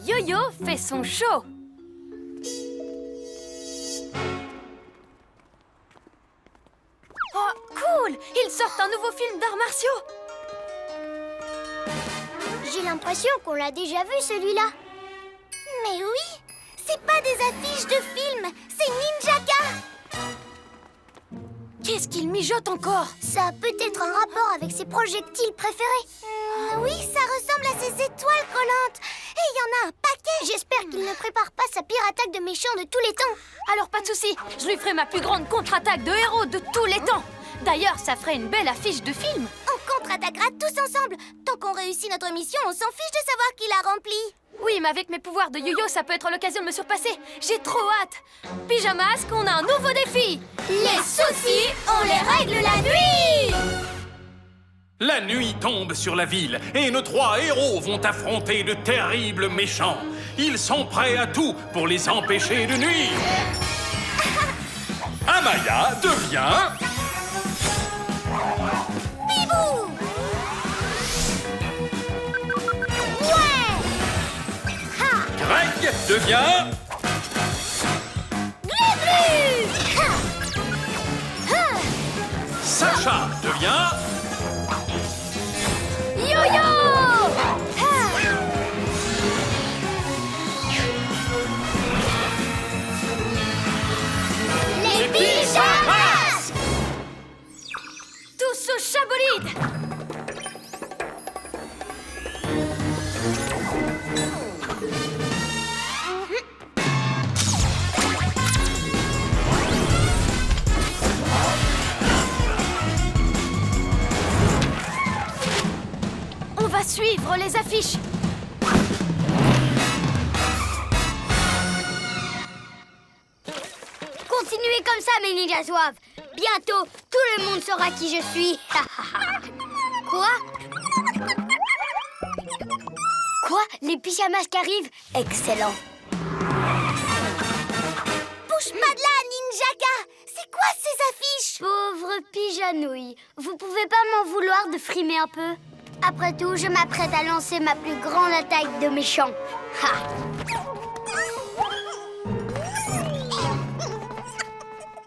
Yo-Yo fait son show. Oh, cool! Ils sortent un nouveau film d'arts martiaux. J'ai l'impression qu'on l'a déjà vu, celui-là. Mais oui, c'est pas des affiches de films, c'est Ninjaka. Qu'est-ce qu'il mijote encore? Ça a peut-être un rapport avec ses projectiles préférés. Oui, ça ressemble à ces étoiles collantes. Et il y en a un paquet. J'espère qu'il ne prépare pas sa pire attaque de méchant de tous les temps. Alors pas de souci, je lui ferai ma plus grande contre-attaque de héros de tous les temps. D'ailleurs, ça ferait une belle affiche de film. On contre-attaquera tous ensemble. Tant qu'on réussit notre mission, on s'en fiche de savoir qui l'a remplie. Oui, mais avec mes pouvoirs de yo-yo, ça peut être l'occasion de me surpasser. J'ai trop hâte. Pyjamasque, on a un nouveau défi. Les soucis, on les règle la nuit. La nuit tombe sur la ville et nos 3 héros vont affronter de terribles méchants. Ils sont prêts à tout pour les empêcher de nuire. Amaya devient... Bibou. Ouais. Ha. Greg devient... Glu-glu. Ha. Ha. Sacha devient... Yo-yo! Ha. Les pyjamas. Tous au chabolide! On va suivre les affiches. Continuez comme ça, mes ninjas zouaves. Bientôt, tout le monde saura qui je suis. Quoi? Quoi? Les pyjamas qui arrivent? Excellent. Bouge pas de là, Ninjaka. C'est quoi ces affiches? Pauvre pyjanouille, vous pouvez pas m'en vouloir de frimer un peu? Après tout, je m'apprête à lancer ma plus grande attaque de méchant. Ha!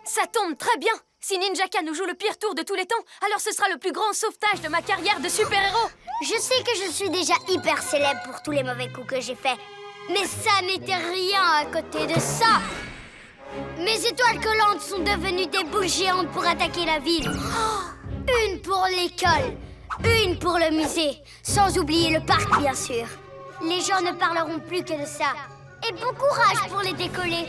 Ça tombe très bien. Si Ninjaka nous joue le pire tour de tous les temps, alors ce sera le plus grand sauvetage de ma carrière de super-héros. Je sais que je suis déjà hyper célèbre pour tous les mauvais coups que j'ai faits. Mais ça n'était rien à côté de ça. Mes étoiles collantes sont devenues des boules géantes pour attaquer la ville. Une pour l'école, une pour le musée, sans oublier le parc, bien sûr. Les gens ne parleront plus que de ça. Et bon courage pour les décoller. 1000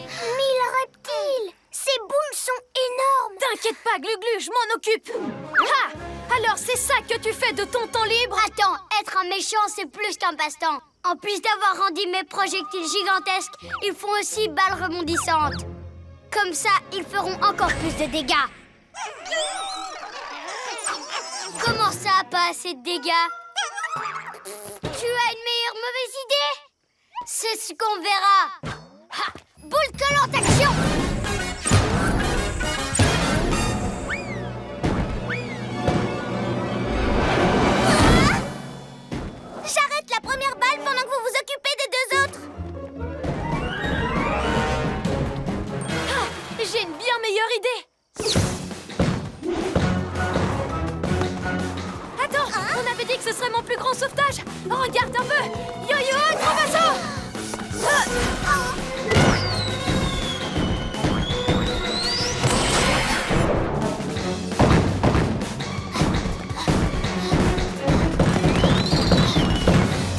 reptiles! Ces boules sont énormes! T'inquiète pas, Glu-Glu, je m'en occupe. Ah! Alors c'est ça que tu fais de ton temps libre? Attends, être un méchant, c'est plus qu'un passe-temps. En plus d'avoir rendu mes projectiles gigantesques, ils font aussi balles rebondissantes. Comme ça, ils feront encore plus de dégâts. Comment ça, pas assez de dégâts? Tu as une meilleure mauvaise idée? C'est ce qu'on verra. Ha! Boule collante, action! J'arrête la première balle pendant que vous vous occupez des 2 autres. Ah, j'ai une bien meilleure idée. Attends, on avait dit que ce serait mon plus grand sauvetage. Regarde un peu. Yo-yo, grand vaisseau.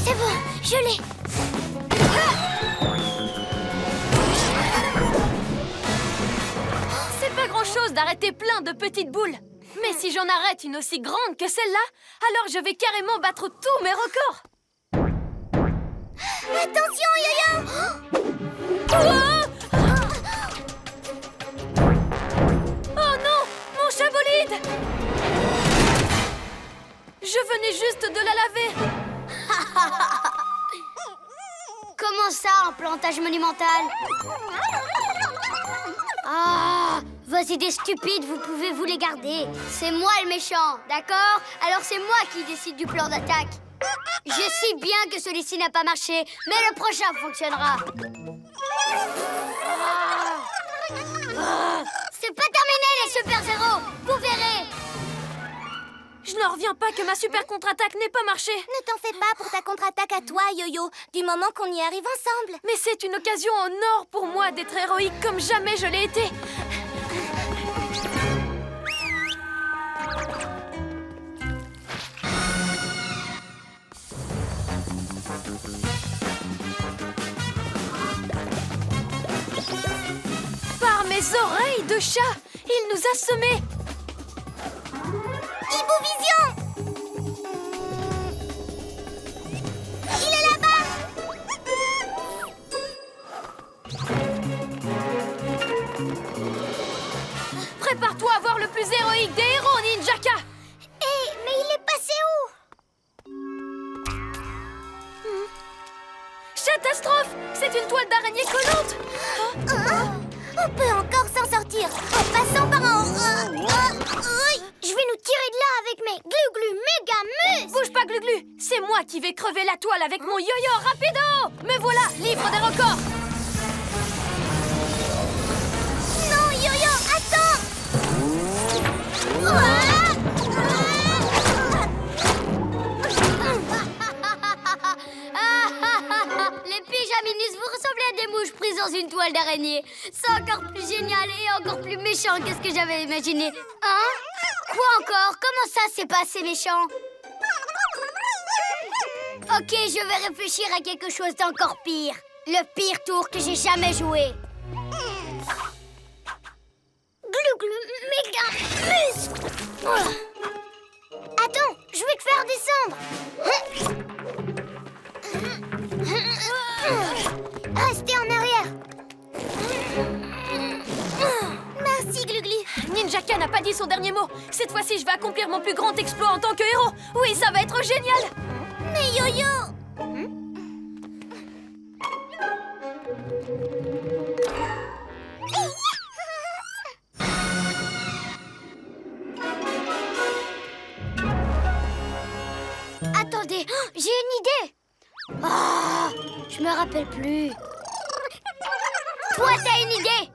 C'est bon, je l'ai. C'est pas grand-chose d'arrêter plein de petites boules. Mais si j'en arrête une aussi grande que celle-là, alors je vais carrément battre tous mes records. Attention, Yo-Yo! Oh non, mon chabolide! Je venais juste de la laver. Comment ça, un plantage monumental? Ah, vos idées stupides, vous pouvez vous les garder. C'est moi le méchant, d'accord? Alors c'est moi qui décide du plan d'attaque. Je sais bien que celui-ci n'a pas marché, mais le prochain fonctionnera. C'est pas terminé, les super-héros. Vous verrez. Je n'en reviens pas que ma super contre-attaque n'ait pas marché. Ne t'en fais pas pour ta contre-attaque à toi, Yo-Yo, du moment qu'on y arrive ensemble. Mais c'est une occasion en or pour moi d'être héroïque comme jamais je l'ai été. Par mes oreilles de chat, il nous a semés. Vision! Il est là-bas! Prépare-toi à voir le plus héroïque des héros, Ninjaka. Mais il est passé où? Catastrophe! C'est une toile d'araignée collante. On peut encore s'en sortir en passant par en haut. Je vais nous tirer de là avec mes glu-glu méga mus. Bouge pas, Gluglu. C'est moi qui vais crever la toile avec mon yo-yo rapido. Me voilà, livre des records. Non, Yo-Yo, attends. Les pyjaminus, vous ressemblez à des mouches prises dans une toile d'araignée. C'est encore plus génial et encore plus méchant que ce que j'avais imaginé. Hein? Quoi encore? Comment ça, c'est pas assez méchant? Ok, je vais réfléchir à quelque chose d'encore pire. Le pire tour que j'ai jamais joué. Glu-glu méga muscle. Attends, je vais te faire descendre. Restez en arrière. Merci, Gluglu. Ninjaka n'a pas dit son dernier mot. Cette fois-ci, je vais accomplir mon plus grand exploit en tant que héros. Oui, ça va être génial. Mais Yo-Yo! Attendez, j'ai une idée. Ah, je me rappelle plus. Toi, t'as une idée?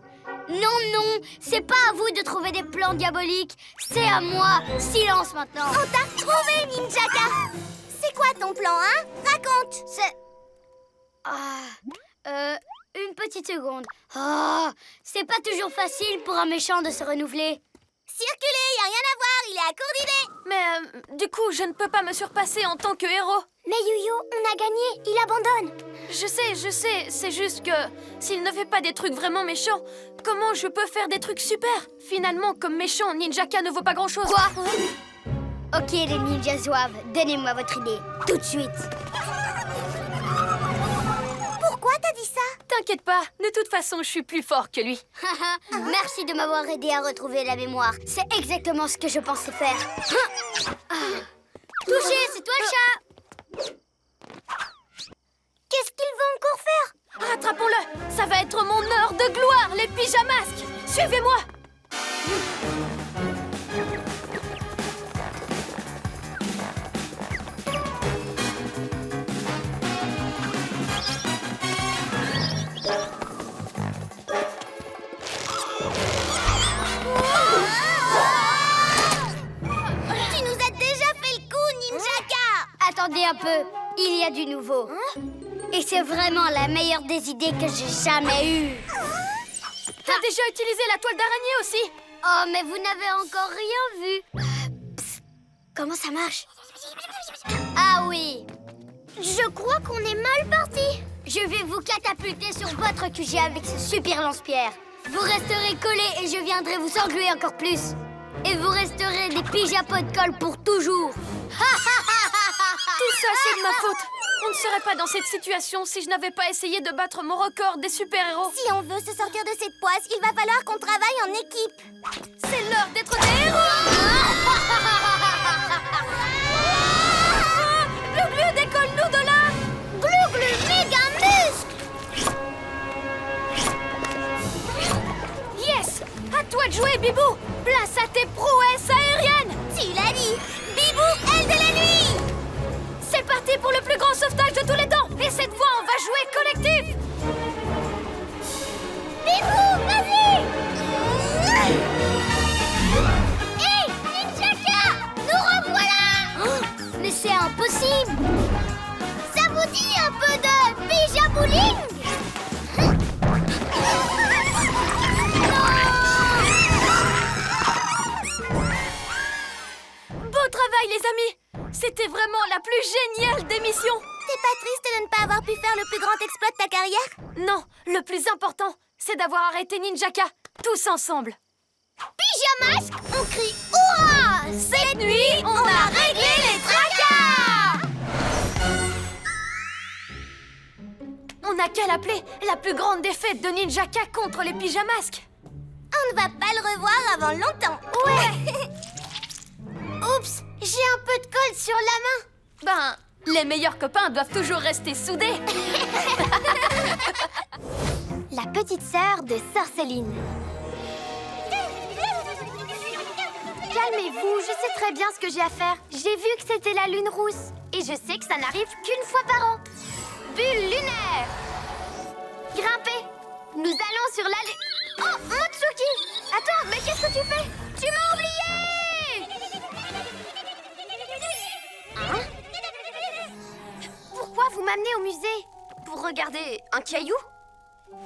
Non, non, c'est pas à vous de trouver des plans diaboliques. C'est à moi. Silence maintenant. On t'a retrouvé, Ninjaka! C'est quoi ton plan, hein? Raconte! C'est... une petite seconde. Ah, c'est pas toujours facile pour un méchant de se renouveler. Circulez, y a rien à voir, il est à court d'idées! Mais du coup, je ne peux pas me surpasser en tant que héros. Mais Yo-Yo, on a gagné, il abandonne! Je sais, c'est juste que s'il ne fait pas des trucs vraiment méchants, comment je peux faire des trucs super? Finalement, comme méchant, Ninjaka ne vaut pas grand-chose. Quoi? Ok, les ninjas zouaves, donnez-moi votre idée, tout de suite. Pourquoi t'as dit ça? T'inquiète pas, de toute façon, je suis plus fort que lui. Merci de m'avoir aidé à retrouver la mémoire. C'est exactement ce que je pensais faire. Touché, c'est toi le chat. Qu'est-ce qu'il va encore faire? Rattrapons-le. Ça va être mon heure de gloire, les pyjamasques. Suivez-moi. Tu nous as déjà fait le coup, Ninjaka! Attendez un peu, il y a du nouveau. Et c'est vraiment la meilleure des idées que j'ai jamais eue. T'as déjà utilisé la toile d'araignée aussi. Oh, mais vous n'avez encore rien vu. Psst, comment ça marche? Ah oui. Je crois qu'on est mal parti. Je vais vous catapulter sur votre QG avec ce super lance-pierre. Vous resterez collés et je viendrai vous engluer encore plus. Et vous resterez des pyjapots de colle pour toujours. Tout ça, c'est de ma faute. On ne serait pas dans cette situation si je n'avais pas essayé de battre mon record des super-héros. Si on veut se sortir de cette poisse, il va falloir qu'on travaille en équipe. C'est l'heure d'être des héros. Gluglu, décolle-nous de là. Gluglu méga muscle. Yes. À toi de jouer, Bibou. Place à tes prouesses aériennes. Tu l'as dit. Bibou, aile de la nuit. C'est parti pour le plus mission. T'es pas triste de ne pas avoir pu faire le plus grand exploit de ta carrière? Non, le plus important, c'est d'avoir arrêté Ninjaka, tous ensemble. Pyjamasque, on crie hurrah! Cette nuit, on a réglé les tracas! On n'a qu'à l'appeler la plus grande défaite de Ninjaka contre les Pyjamasques. On ne va pas le revoir avant longtemps. Ouais. Oups, j'ai un peu de colle sur la main. Ben, les meilleurs copains doivent toujours rester soudés. La petite sœur de Sorceline. Calmez-vous, je sais très bien ce que j'ai à faire. J'ai vu que c'était la lune rousse. Et je sais que ça n'arrive qu'une fois par an. Bulle lunaire. Grimpez. Nous allons sur la lune. Oh, Motsuki! Attends, mais qu'est-ce que tu fais? Tu m'as oublié! Hein? Pourquoi vous m'amenez au musée? Pour regarder un caillou?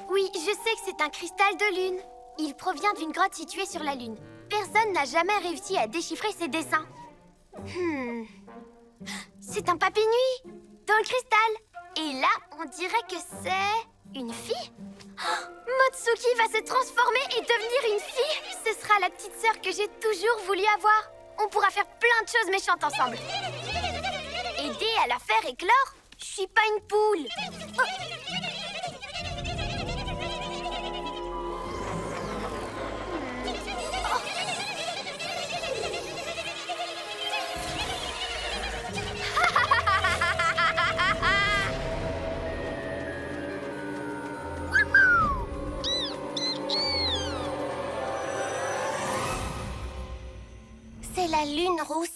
Oui, je sais que c'est un cristal de lune. Il provient d'une grotte située sur la lune. Personne n'a jamais réussi à déchiffrer ses dessins. C'est un papy-nuit dans le cristal. Et là, on dirait que c'est une fille. Oh, Motsuki va se transformer et devenir une fille. Ce sera la petite sœur que j'ai toujours voulu avoir. On pourra faire plein de choses méchantes ensemble. Aider à la faire éclore? Je suis pas une poule. Oh. C'est la lune rousse.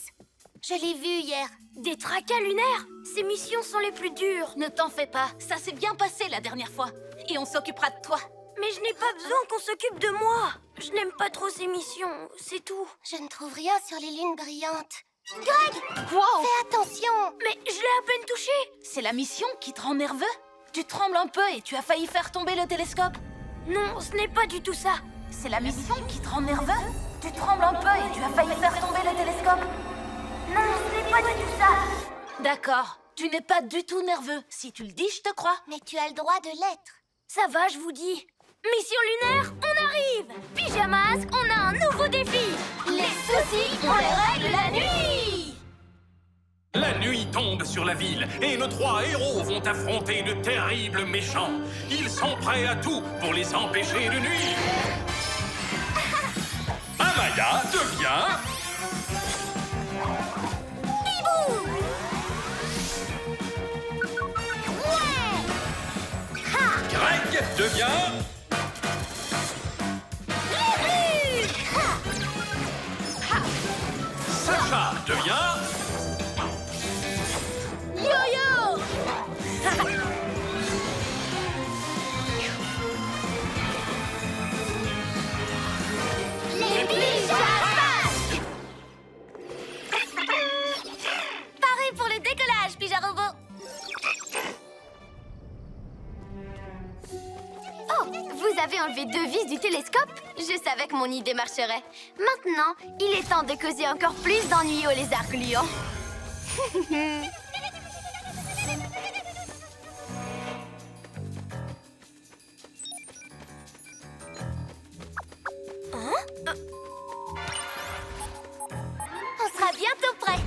Je l'ai vue hier. Des tracas lunaires? Ces missions sont les plus dures. Ne t'en fais pas, ça s'est bien passé la dernière fois. Et on s'occupera de toi. Mais je n'ai pas besoin qu'on s'occupe de moi. Je n'aime pas trop ces missions, c'est tout. Je ne trouve rien sur les lunes brillantes. Greg! Wow! Fais attention! Mais je l'ai à peine touché. C'est la mission qui te rend nerveux? Tu trembles un peu et tu as failli faire tomber le télescope. Non, ce n'est pas du tout ça. C'est la mission qui te rend nerveux? Tu trembles un peu et tu as failli faire tomber le télescope. Non, ce n'est pas du tout ça. D'accord, tu n'es pas du tout nerveux. Si tu le dis, je te crois. Mais tu as le droit de l'être. Ça va, je vous dis. Mission lunaire, on arrive. Pyjamasque, on a un nouveau défi. Les soucis, on les règle la nuit! La nuit tombe sur la ville et nos 3 héros vont affronter de terribles méchants. Ils sont prêts à tout pour les empêcher de nuire. Amaya devient... Bibou! Ouais! Greg devient... Sacha devient... Yo-yo. Les pyjamas! Pareil pour le décollage, Pyjarobot! Oh, vous avez enlevé 2 vis du télescope? Je savais que mon idée marcherait. Maintenant, il est temps de causer encore plus d'ennuis aux lézards gluants. On sera bientôt prêt.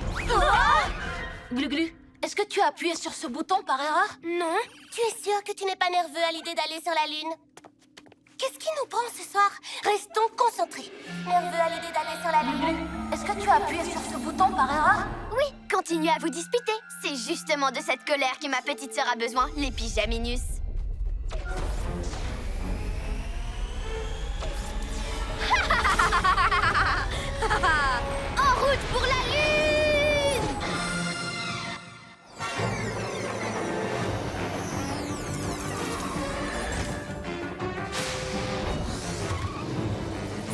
Glu-glu, est-ce que tu as appuyé sur ce bouton par erreur? Non. Tu es sûr que tu n'es pas nerveux à l'idée d'aller sur la Lune? Qu'est-ce qui nous prend ce soir? Restons concentrés. Nerveux à l'idée d'aller sur la Lune? Glu-glu, est-ce que tu as appuyé sur ce bouton par erreur? Oui, continuez à vous disputer. C'est justement de cette colère que ma petite sœur a besoin, les pyjaminus. En route pour la Lune!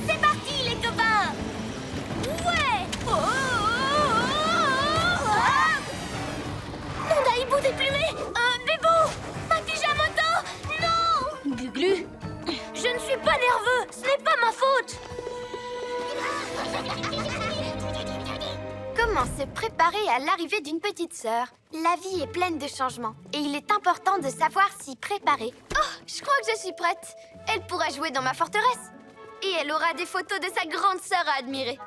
C'est parti, les copains! Ouais! Mon Daïbou déplumé! Bébou! Ma pyjamoto! Non! Comment se préparer à l'arrivée d'une petite sœur? La vie est pleine de changements et il est important de savoir s'y préparer. Oh, je crois que je suis prête. Elle pourra jouer dans ma forteresse. Et elle aura des photos de sa grande sœur à admirer.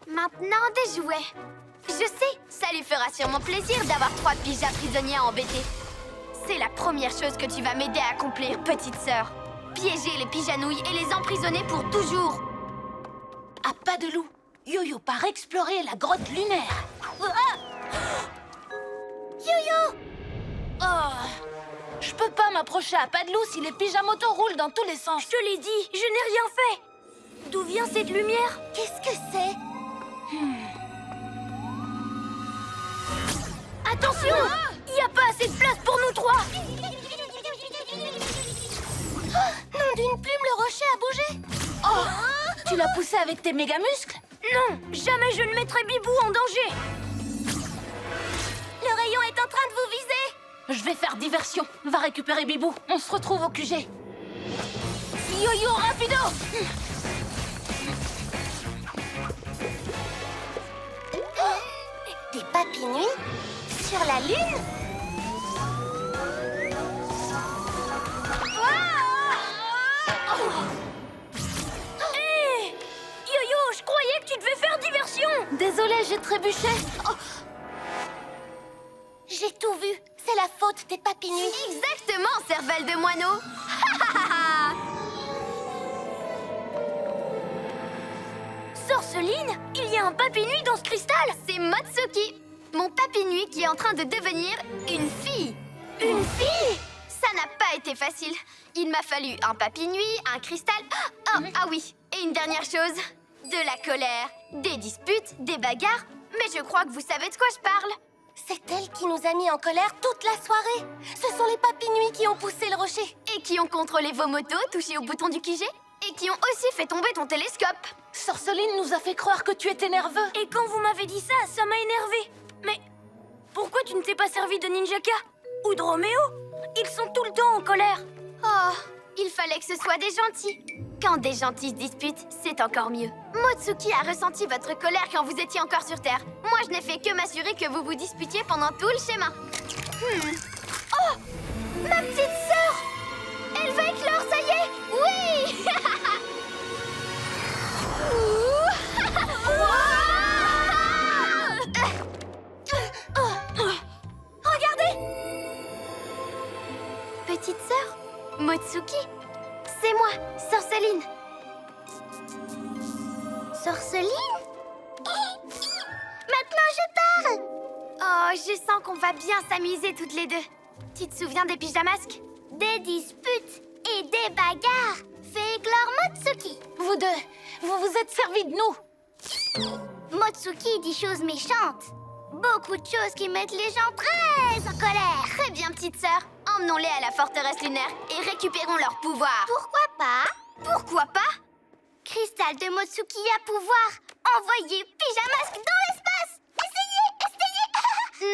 Maintenant, des jouets. Je sais, ça lui fera sûrement plaisir d'avoir 3 pyjas prisonniers à embêter. C'est la première chose que tu vas m'aider à accomplir, petite sœur. Piéger les pyjanouilles et les emprisonner pour toujours. À pas de loup, Yo-Yo part explorer la grotte lunaire. Yo-Yo! Oh, je peux pas m'approcher à pas de loup si les pyjamotos roulent dans tous les sens. Je te l'ai dit, je n'ai rien fait. D'où vient cette lumière? Qu'est-ce que c'est? Attention! Il n'y a pas assez de place pour nous 3. Non, d'une plume, le rocher a bougé. Oh, tu l'as poussé avec tes méga muscles? Non, jamais je ne mettrai Bibou en danger. Le rayon est en train de vous viser. Je vais faire diversion. Va récupérer Bibou. On se retrouve au QG. Yo-Yo, rapido! Des papinouilles? Sur la lune? Hé! Yo-Yo, je croyais que tu devais faire diversion. Désolée, j'ai trébuché. Oh, J'ai tout vu. C'est la faute des papinouilles. Exactement, cervelle de moineau. Sorceline, il y a un papinuit dans ce cristal. C'est Motsuki, mon papinui qui est en train de devenir une fille. Une fille? Ça n'a pas été facile. Il m'a fallu un papinui, un cristal... Ah oui, et une dernière chose. De la colère, des disputes, des bagarres. Mais je crois que vous savez de quoi je parle. C'est elle qui nous a mis en colère toute la soirée. Ce sont les papinouilles qui ont poussé le rocher. Et qui ont contrôlé vos motos, touché au bouton du QG. Et qui ont aussi fait tomber ton télescope. Sorceline nous a fait croire que tu étais nerveux. Et quand vous m'avez dit ça, ça m'a énervé. Mais pourquoi tu ne t'es pas servi de Ninjaka ou de Roméo? Ils sont tout le temps en colère. Oh, il fallait que ce soit des gentils. Quand des gentils se disputent, c'est encore mieux. Motsuki a ressenti votre colère quand vous étiez encore sur Terre. Moi, je n'ai fait que m'assurer que vous vous disputiez pendant tout le schéma. Oh, ma petite sœur! Elle va éclore, ça y est! Oui! Regardez! Petite sœur, Motsuki, c'est moi, Sorceline. Sorceline? Maintenant je parle! Oh, je sens qu'on va bien s'amuser toutes les deux. Tu te souviens des pyjamasques? Des disputes et des bagarres fait éclore Motsuki. Vous deux, vous vous êtes servis de nous. Motsuki dit choses méchantes. Beaucoup de choses qui mettent les gens très en colère. Très bien, petite sœur. Emmenons-les à la forteresse lunaire et récupérons leur pouvoir. Pourquoi pas? Pourquoi pas? Cristal de Motsuki à pouvoir envoyer Pyjamasque dans l'espace. Essayez!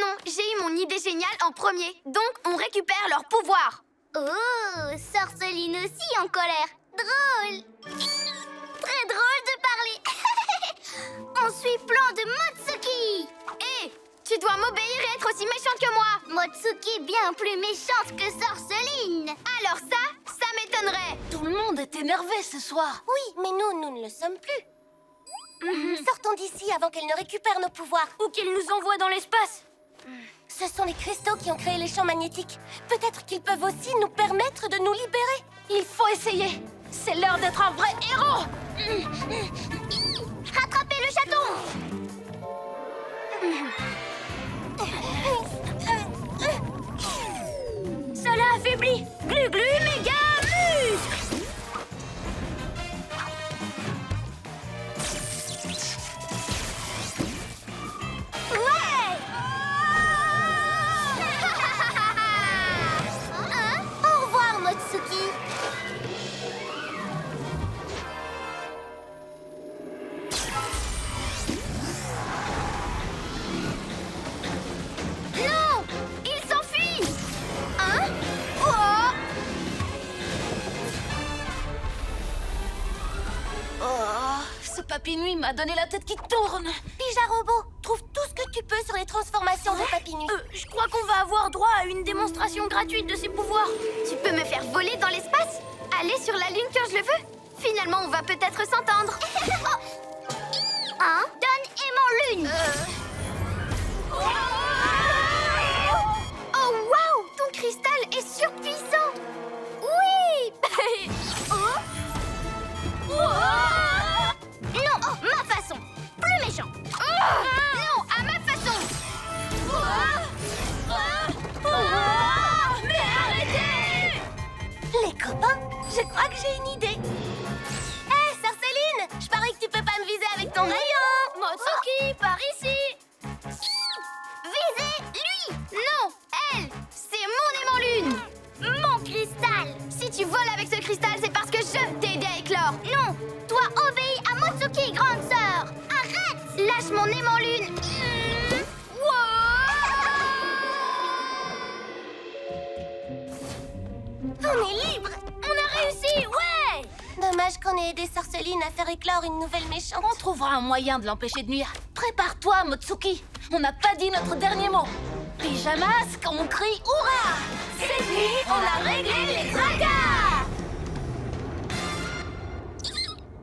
Non, j'ai eu mon idée géniale en premier. Donc, on récupère leur pouvoir. Oh, Sorceline aussi en colère. Drôle. Très drôle de parler. On suit plan de Motsuki. Hé, tu dois m'obéir et être aussi méchante que moi. Motsuki bien plus méchante que Sorceline. Alors ça m'étonnerait. Tout le monde est énervé ce soir. Oui, mais nous ne le sommes plus. Sortons d'ici avant qu'elle ne récupère nos pouvoirs. Ou qu'il nous envoie dans l'espace. Ce sont les cristaux qui ont créé les champs magnétiques. Peut-être qu'ils peuvent aussi nous permettre de nous libérer. Il faut essayer. C'est l'heure d'être un vrai héros. Rattrapez le chaton! Ça l'a affaibli. Glu-glu, méga muscle. Au revoir, Motsuki. Non, il s'enfuit. Hein? Oh! Oh, ce papinouille m'a donné la tête qui tourne. Pyja Robot, trouve tout ce que tu peux sur les transformations de Papy Nuit. Je crois qu'on va avoir droit à une démonstration gratuite de ses pouvoirs. Tu peux me faire voler dans l'espace? Aller sur la Lune quand je le veux? Finalement, on va peut-être s'entendre. Hein? Donne aimant lune. Oh, waouh! Ton cristal est surpuissant! Oui. Non, ma façon! Plus méchant! Non, à ma façon! Mais arrêtez! Les copains, je crois que j'ai une idée. Hé, Sœur Céline, je parie que tu peux pas me viser avec ton rayon. Motsuki, par ici! Visez lui! Non, elle! C'est mon aimant lune! Mon cristal! Si tu voles avec ce cristal, c'est parce que je t'ai aidé à éclore! Non! Toi, obéis à Motsuki, grande sœur! Arrête! Lâche mon aimant lune! On est libre! On a réussi! Ouais! Dommage qu'on ait aidé Sorceline à faire éclore une nouvelle méchante. On trouvera un moyen de l'empêcher de nuire. Prépare-toi, Motsuki. On n'a pas dit notre dernier mot. Pyjamasque, on crie hurrah! Cette nuit, on a réglé les tracas!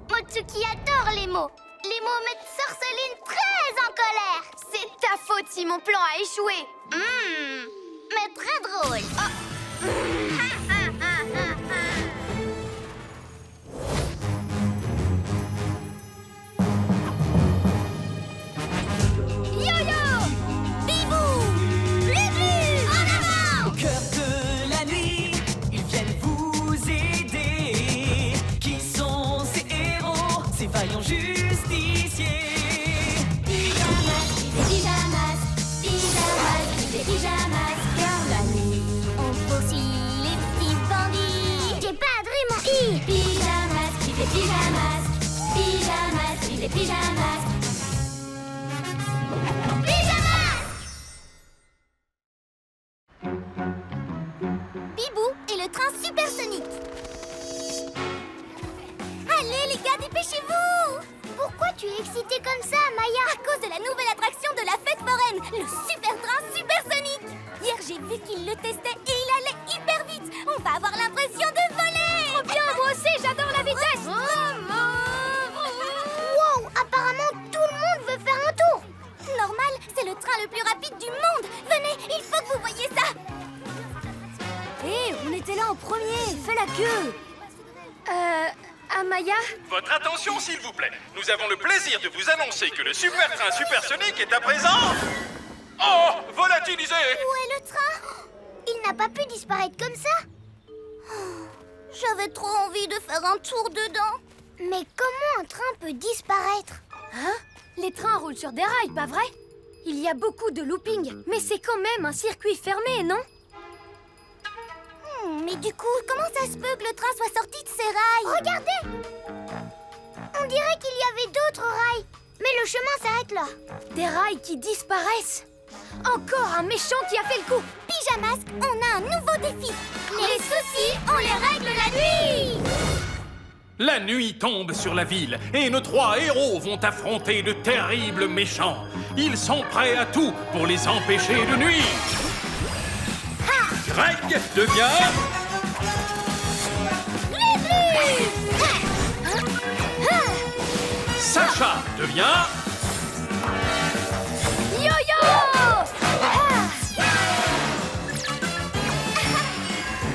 Motsuki adore les mots. Les mots mettent Sorceline très en colère. C'est ta faute si mon plan a échoué. Mais très drôle. Yo-yo! Bibou! Lulu! En avant! Au cœur de la nuit, ils viennent vous aider. Qui sont ces héros, ces vaillants justiciers? Pyjamas, car la nuit, on poursuit les petits bandits. J'ai pas adoré mon i! Pyjamas, pyjamas. Bibou et le train supersonique. Allez les gars, dépêchez-vous! Pourquoi tu es excitée comme ça, Maya? À cause de la nouvelle attraction de la fête foraine, le super train supersonique. Hier, j'ai vu qu'il le testait et il allait hyper vite. On va avoir l'impression de voler. Trop bien, moi aussi, j'adore la vitesse. Wow, apparemment tout le monde veut faire un tour. Normal, c'est le train le plus rapide du monde. Venez, il faut que vous voyiez ça. Hé, on était là en premier. Fais la queue. Amaya? Votre attention, s'il vous plaît. Nous avons le plaisir de vous annoncer que le super train supersonique est à présent... Oh, volatilisé! Où est le train? Il n'a pas pu disparaître comme ça. J'avais trop envie de faire un tour dedans. Mais comment un train peut disparaître? Hein? Les trains roulent sur des rails, pas vrai? Il y a beaucoup de looping, mais c'est quand même un circuit fermé, non? Mais du coup, comment ça se peut que le train soit sorti de ses rails? Regardez! On dirait qu'il y avait d'autres rails. Mais le chemin s'arrête là. Des rails qui disparaissent. Encore un méchant qui a fait le coup. Pyjamasque, on a un nouveau défi. Les soucis, on les règle la nuit. La nuit tombe sur la ville et nos 3 héros vont affronter de terribles méchants. Ils sont prêts à tout pour les empêcher de nuire. Greg devient... Sacha devient... Yo-yo!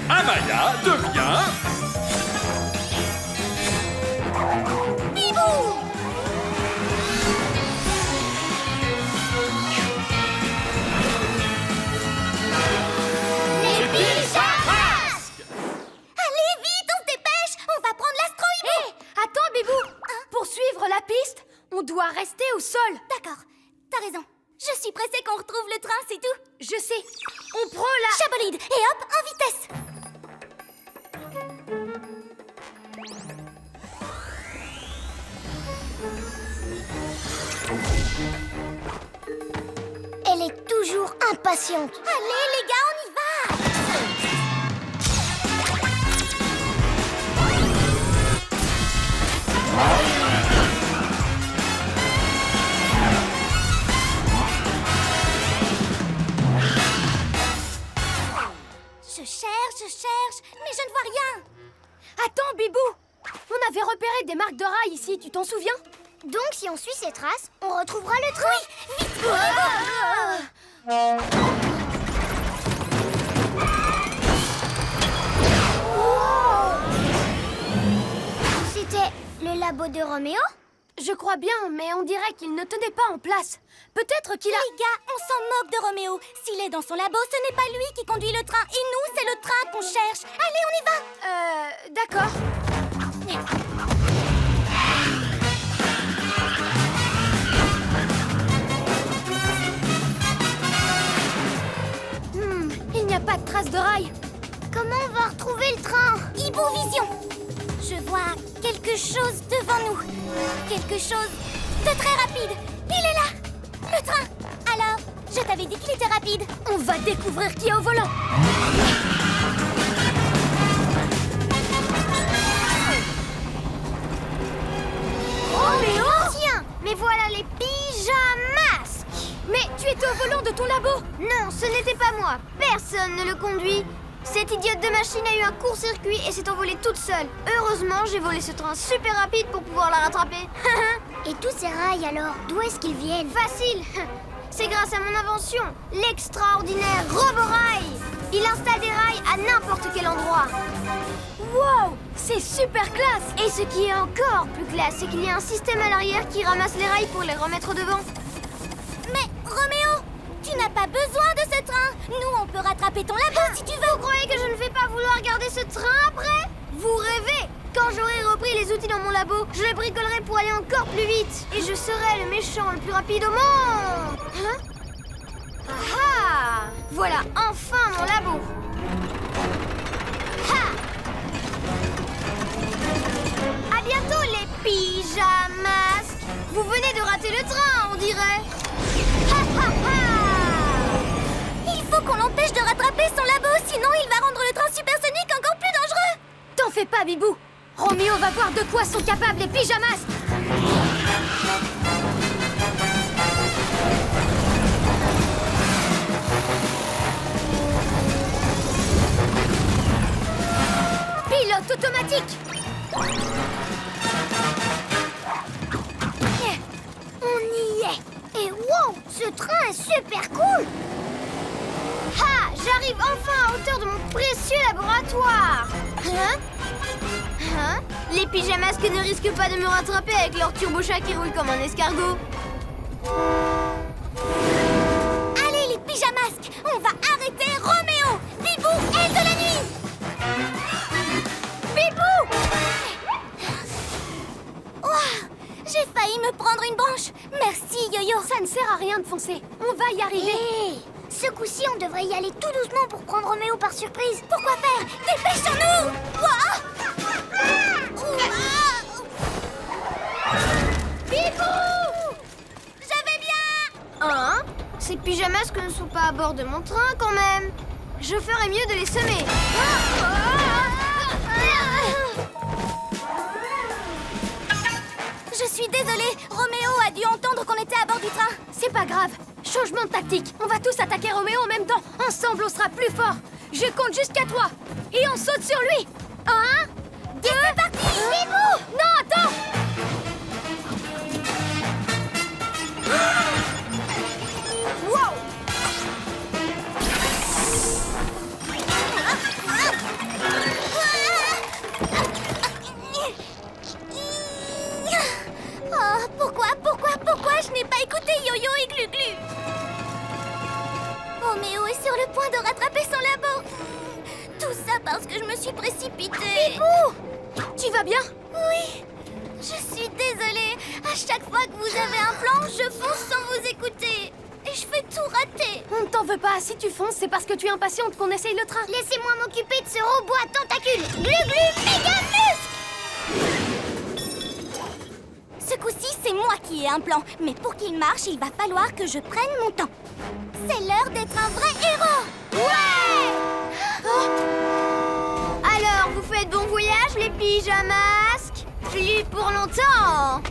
Amaya devient... Allez, vite, on se dépêche. On va prendre l'astro-hippo. Hé, attends, Bibou. Pour suivre la piste, on doit rester au sol. D'accord, t'as raison. Je suis pressée qu'on retrouve le train, c'est tout. Je sais. On prend la... Chabolide, et hop, en vitesse. Elle est toujours impatiente. Allez, les gars, on y va. cherche, mais je ne vois rien. Attends, Bibou! On avait repéré des marques de rails ici, tu t'en souviens? Donc, si on suit ces traces, on retrouvera le train. Oui, vite. C'était le labo de Roméo? Je crois bien, mais on dirait qu'il ne tenait pas en place. Peut-être qu'il a... Les gars, on s'en moque de Roméo. S'il est dans son labo, ce n'est pas lui qui conduit le train. Et nous, c'est le train qu'on cherche. Allez, on y va. D'accord. Il n'y a pas de traces de rails. Comment on va retrouver le train? Hibou Vision. Je vois quelque chose devant nous. Quelque chose de très rapide. Il est là. Le train. Alors, je t'avais dit qu'il était rapide. On va découvrir qui est au volant. Roméo! Tiens, mais voilà les pyjamasques. Mais tu étais au volant de ton labo. Non, ce n'était pas moi. Personne ne le conduit. Cette idiote de machine a eu un court-circuit et s'est envolée toute seule. Heureusement, j'ai volé ce train super rapide pour pouvoir la rattraper. Et tous ces rails alors, d'où est-ce qu'ils viennent? Facile. C'est grâce à mon invention, l'extraordinaire Roborail. Il installe des rails à n'importe quel endroit. Wow, c'est super classe. Et ce qui est encore plus classe, c'est qu'il y a un système à l'arrière qui ramasse les rails pour les remettre devant. Mais Roméo, tu n'as pas besoin de ce train. Nous, on peut rattraper ton labo si tu veux. Vous croyez que je ne vais pas vouloir garder ce train après? Vous rêvez? Quand j'aurai repris les outils dans mon labo, je les bricolerai pour aller encore plus vite. Et je serai le méchant le plus rapide au monde. Hein? Ah! Voilà enfin mon labo. Ha! À bientôt les pyjamasques. Vous venez de rater le train, on dirait. Ha ha ha! Il faut qu'on l'empêche de rattraper son labo, sinon il va rendre le train supersonique encore plus dangereux. T'en fais pas, Bibou. Roméo va voir de quoi sont capables les pyjamasques. Pilote automatique. On y est. Et wow, ce train est super cool. Ah, j'arrive enfin à hauteur de mon précieux laboratoire. Hein? Hein? Les pyjamasques ne risquent pas de me rattraper avec leur turbo-chat qui roule comme un escargot. Allez les pyjamasques, on va arrêter Roméo. Bibou, aile de la nuit. Bibou. Ouah, j'ai failli me prendre une branche. Merci Yo-Yo. Ça ne sert à rien de foncer. On va y arriver. Hé, ce coup-ci, on devrait y aller tout doucement pour prendre Roméo par surprise. Pourquoi faire? Dépêchons-nous. Ouah. Bibou! Je vais bien! Hein? Ces pyjamasques ne sont pas à bord de mon train quand même. Je ferais mieux de les semer. Je suis désolée, Roméo a dû entendre qu'on était à bord du train. C'est pas grave. Changement de tactique. On va tous attaquer Roméo en même temps. Ensemble, on sera plus fort. Je compte jusqu'à 3. Et on saute sur lui. 1, 2... C'est parti! Bibou! Non, attends! Wow! Oh, pourquoi je n'ai pas écouté Yo-Yo et Glu-Glu? Roméo est sur le point de rattraper son labo. Tout ça parce que je me suis précipitée. Bibou! Tu vas bien? Oui, je suis désolée. À chaque fois que vous avez un plan, je fonce sans vous écouter. Et je fais tout rater. On ne t'en veut pas. Si tu fonces, c'est parce que tu es impatiente qu'on essaye le train. Laissez-moi m'occuper de ce robot à tentacules. Glu-Glu, Mégamus! Ce coup-ci, c'est moi qui ai un plan. Mais pour qu'il marche, il va falloir que je prenne mon temps. C'est l'heure d'être un vrai héros. Ouais! Oh! Alors, vous faites bon voyage, les pyjamasques? Plus pour longtemps!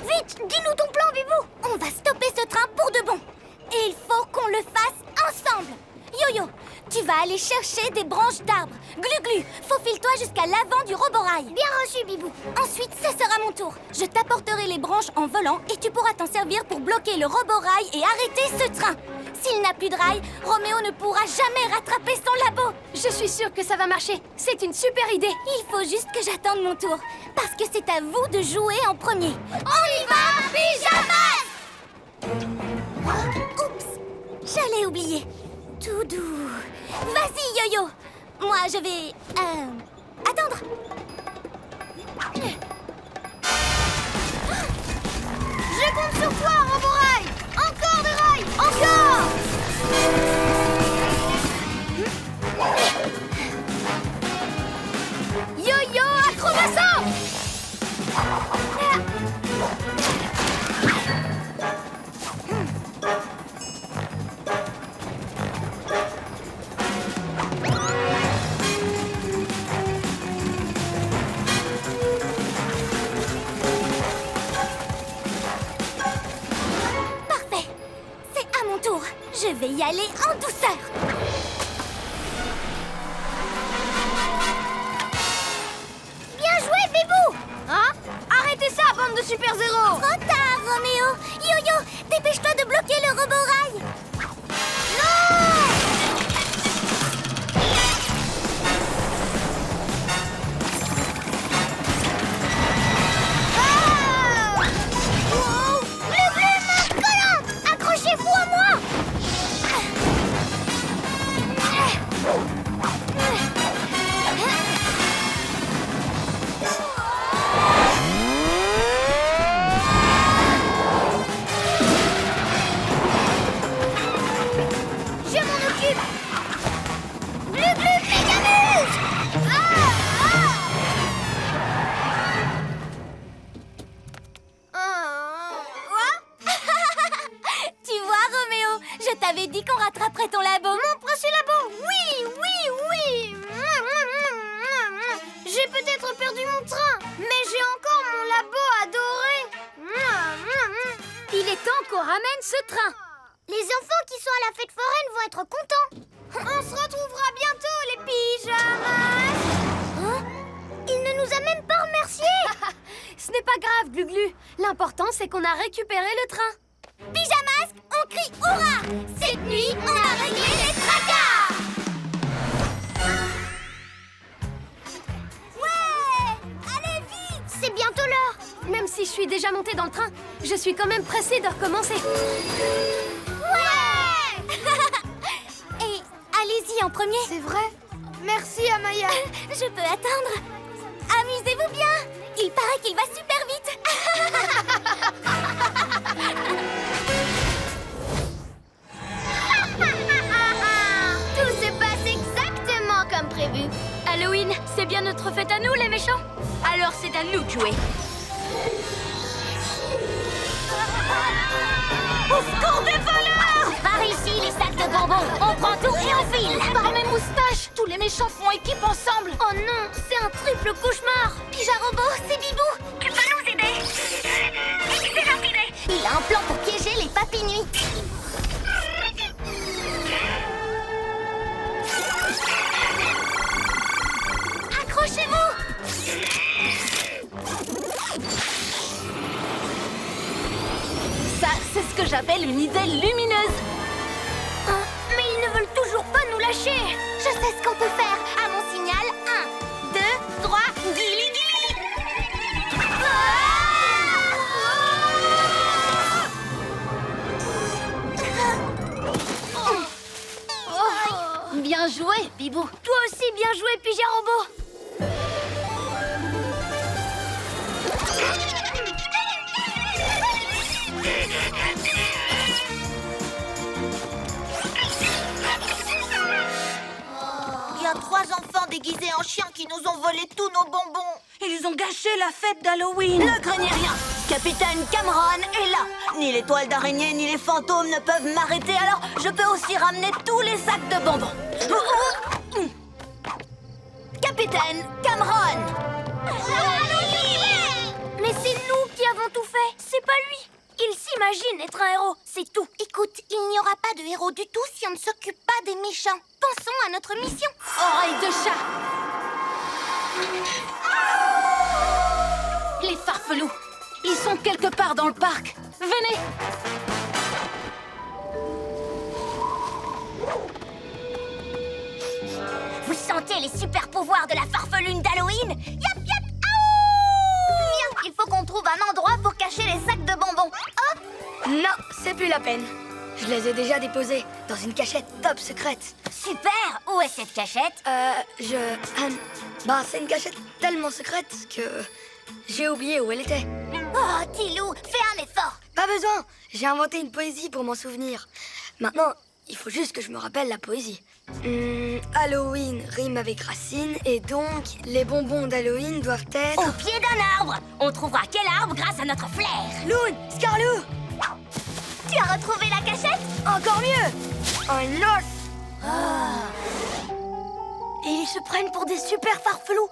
Vite, dis-nous ton plan, Bibou. On va stopper ce train pour de bon. Et va aller chercher des branches d'arbres. Glu-glu, faufile-toi jusqu'à l'avant du roborail. Bien reçu, Bibou. Ensuite, ce sera mon tour. Je t'apporterai les branches en volant et tu pourras t'en servir pour bloquer le roborail et arrêter ce train. S'il n'a plus de rail, Roméo ne pourra jamais rattraper son labo. Je suis sûre que ça va marcher. C'est une super idée. Il faut juste que j'attende mon tour. Parce que c'est à vous de jouer en premier. On y va, pyjamas! Oups, j'allais oublier. Tout doux. Vas-y, Yo-Yo. Moi, je vais... attendre. Je compte sur toi, Roborail. Encore des rails. Encore. Yo-Yo, acrobassant! Parfait. C'est à mon tour. Je vais y aller en douceur. Bien joué, Bibou. Hein? Arrêtez ça, bande de super-héros! Trop tard, Roméo! Yo-Yo, dépêche-toi de bloquer le roborail! Wow. Le main collante. Accrochez-vous à moi. Je m'en occupe. Glu-glu, Mégamuse. Tu vois, Roméo, je t'avais dit qu'on rattraperait ton labo. Mon précieux labo. Oui, oui, oui. J'ai peut-être perdu mon train, mais j'ai encore mon labo adoré. Il est temps qu'on ramène ce train. Les enfants qui sont à la fête foraine vont être contents. On se retrouvera bientôt, les pyjamas. Hein? Il ne nous a même pas remerciés. Ce n'est pas grave, Glu-Glu. L'important, c'est qu'on a récupéré le train. Pyjamas, on crie hurrah! Cette nuit, on a réglé les tracas! Ouais! Allez, vite! C'est bientôt l'heure. Même si je suis déjà montée dans le train, je suis quand même pressée de recommencer. Ouais! Et allez-y en premier. C'est vrai. Merci, Amaya. Je peux attendre. Amusez-vous bien. Il paraît qu'il va super vite. Tout se passe exactement comme prévu. Halloween, c'est bien notre fête à nous, les méchants. Alors c'est à nous de jouer. Au secours des voleurs! Par ici, les sacs de bonbons. On prend tout et on file. Par mes moustaches, tous les méchants font équipe ensemble. Oh non, c'est un triple cauchemar. Pyjarobot, c'est Bibou. Tu peux nous aider? Excellente idée. Il a un plan pour piéger les papinuits. Accrochez-vous! Ça, c'est ce que j'appelle une idée lumineuse. Mais ils ne veulent toujours pas nous lâcher. Je sais ce qu'on peut faire. À mon signal, 1, 2, 3, guili guili. Bien joué, Bibou. Toi aussi, bien joué, Pyjarobot. Il y a 3 enfants déguisés en chiens qui nous ont volé tous nos bonbons. Ils ont gâché la fête d'Halloween. Ne craignez rien, Capitaine Cameron est là. Ni les toiles d'araignée ni les fantômes ne peuvent m'arrêter, alors je peux aussi ramener tous les sacs de bonbons. Capitaine Cameron. Mais c'est nous qui avons tout fait. C'est pas lui. Il s'imagine être un héros, c'est tout. Écoute, il n'y aura pas de héros du tout si on ne s'occupe pas des méchants. Pensons à notre mission. Oreille de chat! Les farfelus! Ils sont quelque part dans le parc. Venez! Vous sentez les super pouvoirs de la farfelune d'Halloween? Yap yap! Aouh! Il faut qu'on trouve un endroit pour cacher les sacs de bonbons. Hop! Non, c'est plus la peine. Je les ai déjà déposés dans une cachette top secrète. Super! Où est cette cachette? c'est une cachette tellement secrète que j'ai oublié où elle était. Oh, Tilou, fais un effort! Pas besoin, j'ai inventé une poésie pour m'en souvenir. Maintenant, il faut juste que je me rappelle la poésie. Halloween rime avec racine et donc les bonbons d'Halloween doivent être... Au pied d'un arbre! On trouvera quel arbre grâce à notre flair! Loon, Scarlou! Tu as retrouvé la cachette? Encore mieux! Un os! Et ils se prennent pour des super farfelous.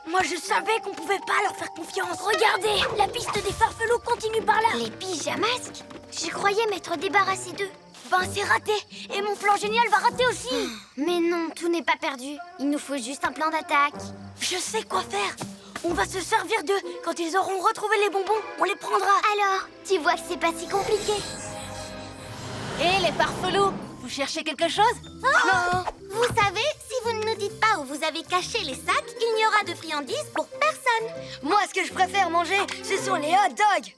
Moi, je savais qu'on pouvait pas leur faire confiance. Regardez, la piste des farfelous continue par là. Les pyjamasques? Je croyais m'être débarrassé d'eux. Ben, c'est raté. Et mon plan génial va rater aussi. Mais non, tout n'est pas perdu. Il nous faut juste un plan d'attaque. Je sais quoi faire. On va se servir d'eux. Quand ils auront retrouvé les bonbons, on les prendra. Alors, tu vois que c'est pas si compliqué. Et les farfelus! Vous cherchez quelque chose? Non! Vous savez, si vous ne nous dites pas où vous avez caché les sacs, il n'y aura de friandises pour personne. Moi, ce que je préfère manger, ce sont les hot dogs.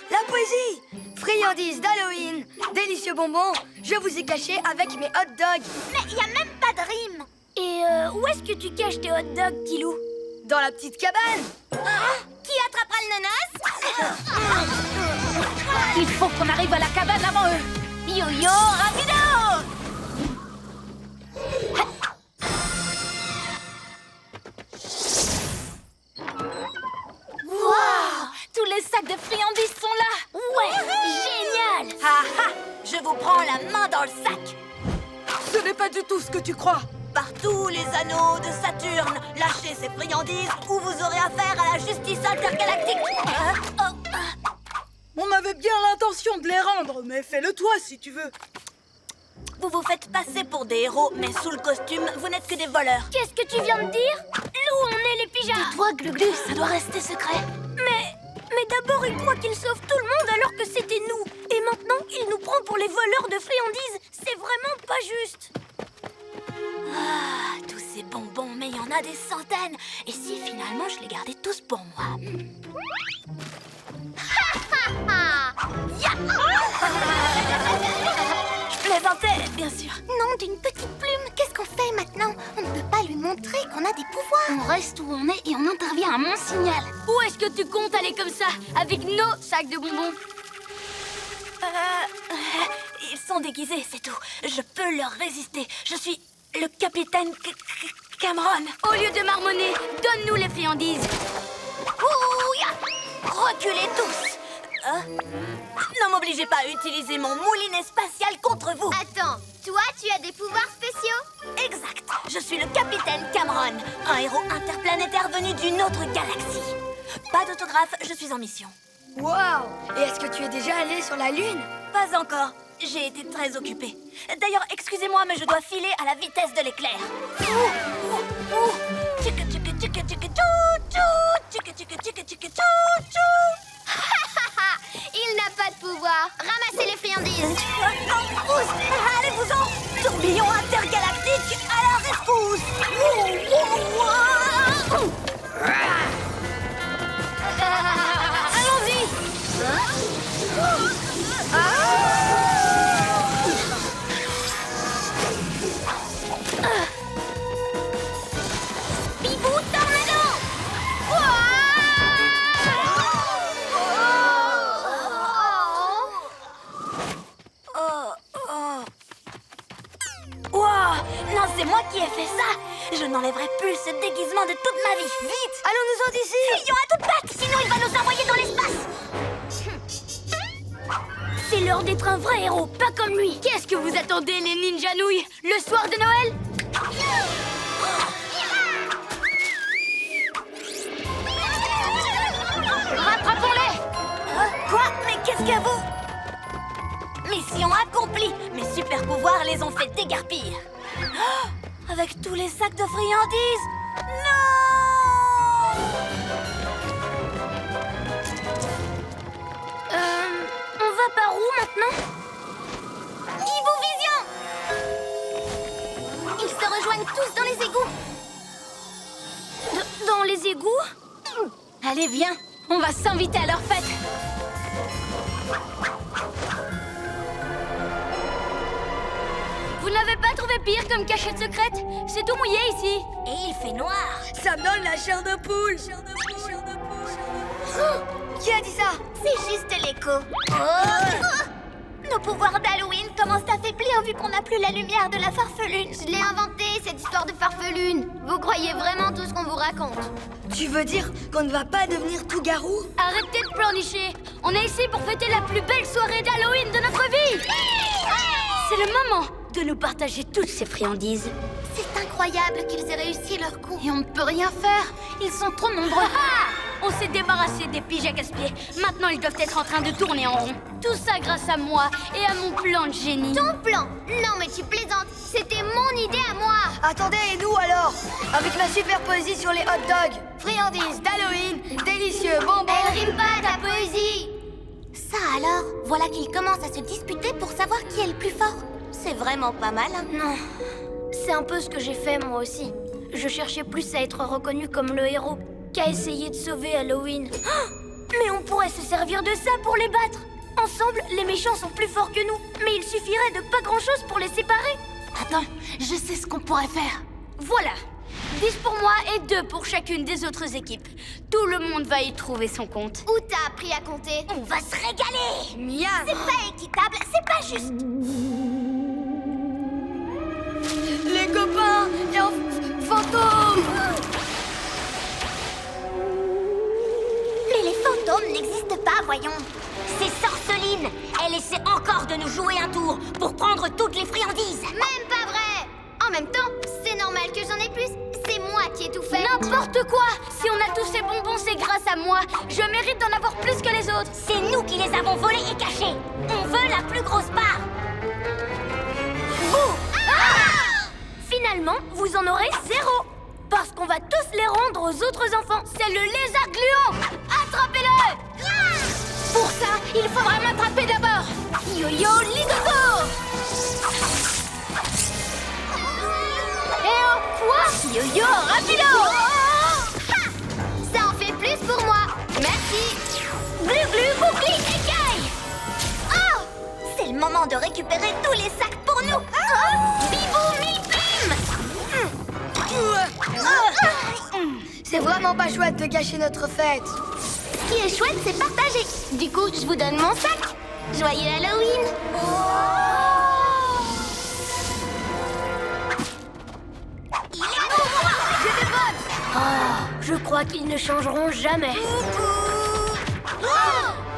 La poésie! Friandises d'Halloween, délicieux bonbons, je vous ai caché avec mes hot dogs. Mais il n'y a même pas de rime. Et où est-ce que tu caches tes hot dogs, Tilou? Dans la petite cabane. Qui attrapera le nonos? Il faut qu'on arrive à la cabane avant eux! Yo-yo, rapido! Wow! Tous les sacs de friandises sont là! Ouais, génial! Ah ah! Je vous prends la main dans le sac. Ce n'est pas du tout ce que tu crois. Par tous les anneaux de Saturne, lâchez ces friandises ou vous aurez affaire à la justice intergalactique. On avait bien l'intention de les rendre, mais fais-le toi si tu veux. Vous vous faites passer pour des héros, mais sous le costume, vous n'êtes que des voleurs. Qu'est-ce que tu viens de dire? Nous, on est les pyjamas. Toi, Glu-Glu, ça doit rester secret. Mais d'abord, il croit qu'il sauve tout le monde alors que c'était nous. Et maintenant, il nous prend pour les voleurs de friandises. C'est vraiment pas juste. Ah, tous ces bonbons, mais il y en a des centaines. Et si finalement je les gardais tous pour moi? Je plaisantais, bien sûr. Non, d'une petite plume. Qu'est-ce qu'on fait maintenant? On ne peut pas lui montrer qu'on a des pouvoirs. On reste où on est et on intervient à mon signal. Où est-ce que tu comptes aller comme ça, avec nos sacs de bonbons? Ils sont déguisés, c'est tout. Je peux leur résister. Je suis le capitaine Cameron. Au lieu de marmonner, donne-nous les friandises. Ouya! Reculez tous. Ne m'obligez pas à utiliser mon moulinet spatial contre vous. Attends, toi, tu as des pouvoirs spéciaux? Exact. Je suis le capitaine Cameron, un héros interplanétaire venu d'une autre galaxie. Pas d'autographe, je suis en mission. Waouh! Et est-ce que tu es déjà allé sur la Lune? Pas encore. J'ai été très occupée. D'ailleurs, excusez-moi, mais je dois filer à la vitesse de l'éclair. Il n'a pas de pouvoir. Ramassez les friandises. Allez-vous-en! Tourbillon intergalactique à la rescousse! Allons-y! Bibou, tornado! Wow! Non, c'est moi qui ai fait ça! Je n'enlèverai plus ce déguisement de toute ma vie! Vite! Allons-nous-en d'ici! Fuyons à toute patte, sinon il va nous envoyer dans l'espace! C'est l'heure d'être un vrai héros, pas comme lui! Qu'est-ce que vous attendez, les ninja nouilles? Le soir de Noël? Rattrapons-les! Quoi? Mais qu'est-ce que vous... Mission accomplie! Mes super pouvoirs les ont fait déguerpir. Oh, avec tous les sacs de friandises? Non! On va par où maintenant? Hibovision! Ils se rejoignent tous dans les égouts. Dans les égouts? Allez, viens, on va s'inviter à leur fête. Vous n'avez pas trouvé pire comme cachette secrète? C'est tout mouillé ici. Et il fait noir. Ça me donne la chair de poule. Qui a dit ça? C'est juste l'écho. Oh. Nos pouvoirs d'Halloween commencent à faiblir vu qu'on n'a plus la lumière de la farfelune. Je l'ai inventé, cette histoire de farfelune. Vous croyez vraiment tout ce qu'on vous raconte? Tu veux dire qu'on ne va pas devenir tout garou? Arrêtez de pleurnicher. On est ici pour fêter la plus belle soirée d'Halloween de notre vie. C'est le moment de nous partager toutes ces friandises. C'est incroyable qu'ils aient réussi leur coup. Et on ne peut rien faire, ils sont trop nombreux. On s'est débarrassé des piges à gaspiller. Maintenant, ils doivent être en train de tourner en rond. Tout ça grâce à moi et à mon plan de génie. Ton plan? Non mais tu plaisantes, c'était mon idée à moi. Attendez, et nous alors? Avec ma super poésie sur les hot dogs, friandises d'Halloween, délicieux bonbons. Elle rime pas ta poésie. Ça alors, voilà qu'ils commencent à se disputer pour savoir qui est le plus fort. C'est vraiment pas mal. Non, c'est un peu ce que j'ai fait moi aussi. Je cherchais plus à être reconnu comme le héros qu'à essayer de sauver Halloween. Mais on pourrait se servir de ça pour les battre. Ensemble, les méchants sont plus forts que nous. Mais il suffirait de pas grand-chose pour les séparer. Attends, je sais ce qu'on pourrait faire. Voilà, 10 pour moi et 2 pour chacune des autres équipes. Tout le monde va y trouver son compte. Où t'as appris à compter? On va se régaler. Miam! C'est pas équitable, c'est pas juste. Les copains, il y a un fantôme! Mais les fantômes n'existent pas, voyons. C'est Sorceline. Elle essaie encore de nous jouer un tour pour prendre toutes les friandises. Même pas vrai. En même temps, c'est normal que j'en ai plus. C'est moi qui ai tout fait. N'importe quoi! Si on a tous ces bonbons, c'est grâce à moi. Je mérite d'en avoir plus que les autres. C'est nous qui les avons volés et cachés. On veut la plus grosse part. Vous! Finalement, vous en aurez 0. Parce qu'on va tous les rendre aux autres enfants. C'est le lézard gluant. Attrapez-le! Pour ça, il faudra m'attraper d'abord. Yo-yo Lidogo! Eh oh, quoi? Yo-yo rapido! Ça en fait plus pour moi. Merci. Glu-glu, boucli, écaille. Oh! C'est le moment de récupérer tous les sacs pour nous. Bibou, mi-bim. C'est vraiment pas chouette de gâcher notre fête. Ce qui est chouette, c'est partager. Du coup, je vous donne mon sac. Joyeux Halloween. Il est pour moi. J'ai des bottes! Je crois qu'ils ne changeront jamais.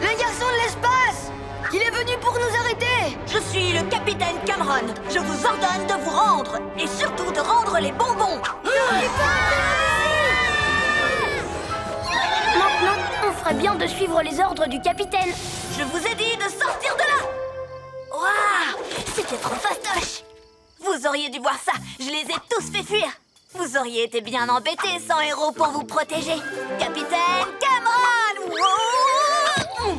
Le garçon de l'espace! Il est venu pour nous arrêter! Je suis le capitaine Cameron. Je vous ordonne de vous rendre. Et surtout de rendre les bonbons. Maintenant, on ferait bien de suivre les ordres du capitaine. Je vous ai dit de sortir de là. Waouh! C'était trop fastoche. Vous auriez dû voir ça. Je les ai tous fait fuir. Vous auriez été bien embêtés sans héros pour vous protéger. Capitaine Cameron! Wow!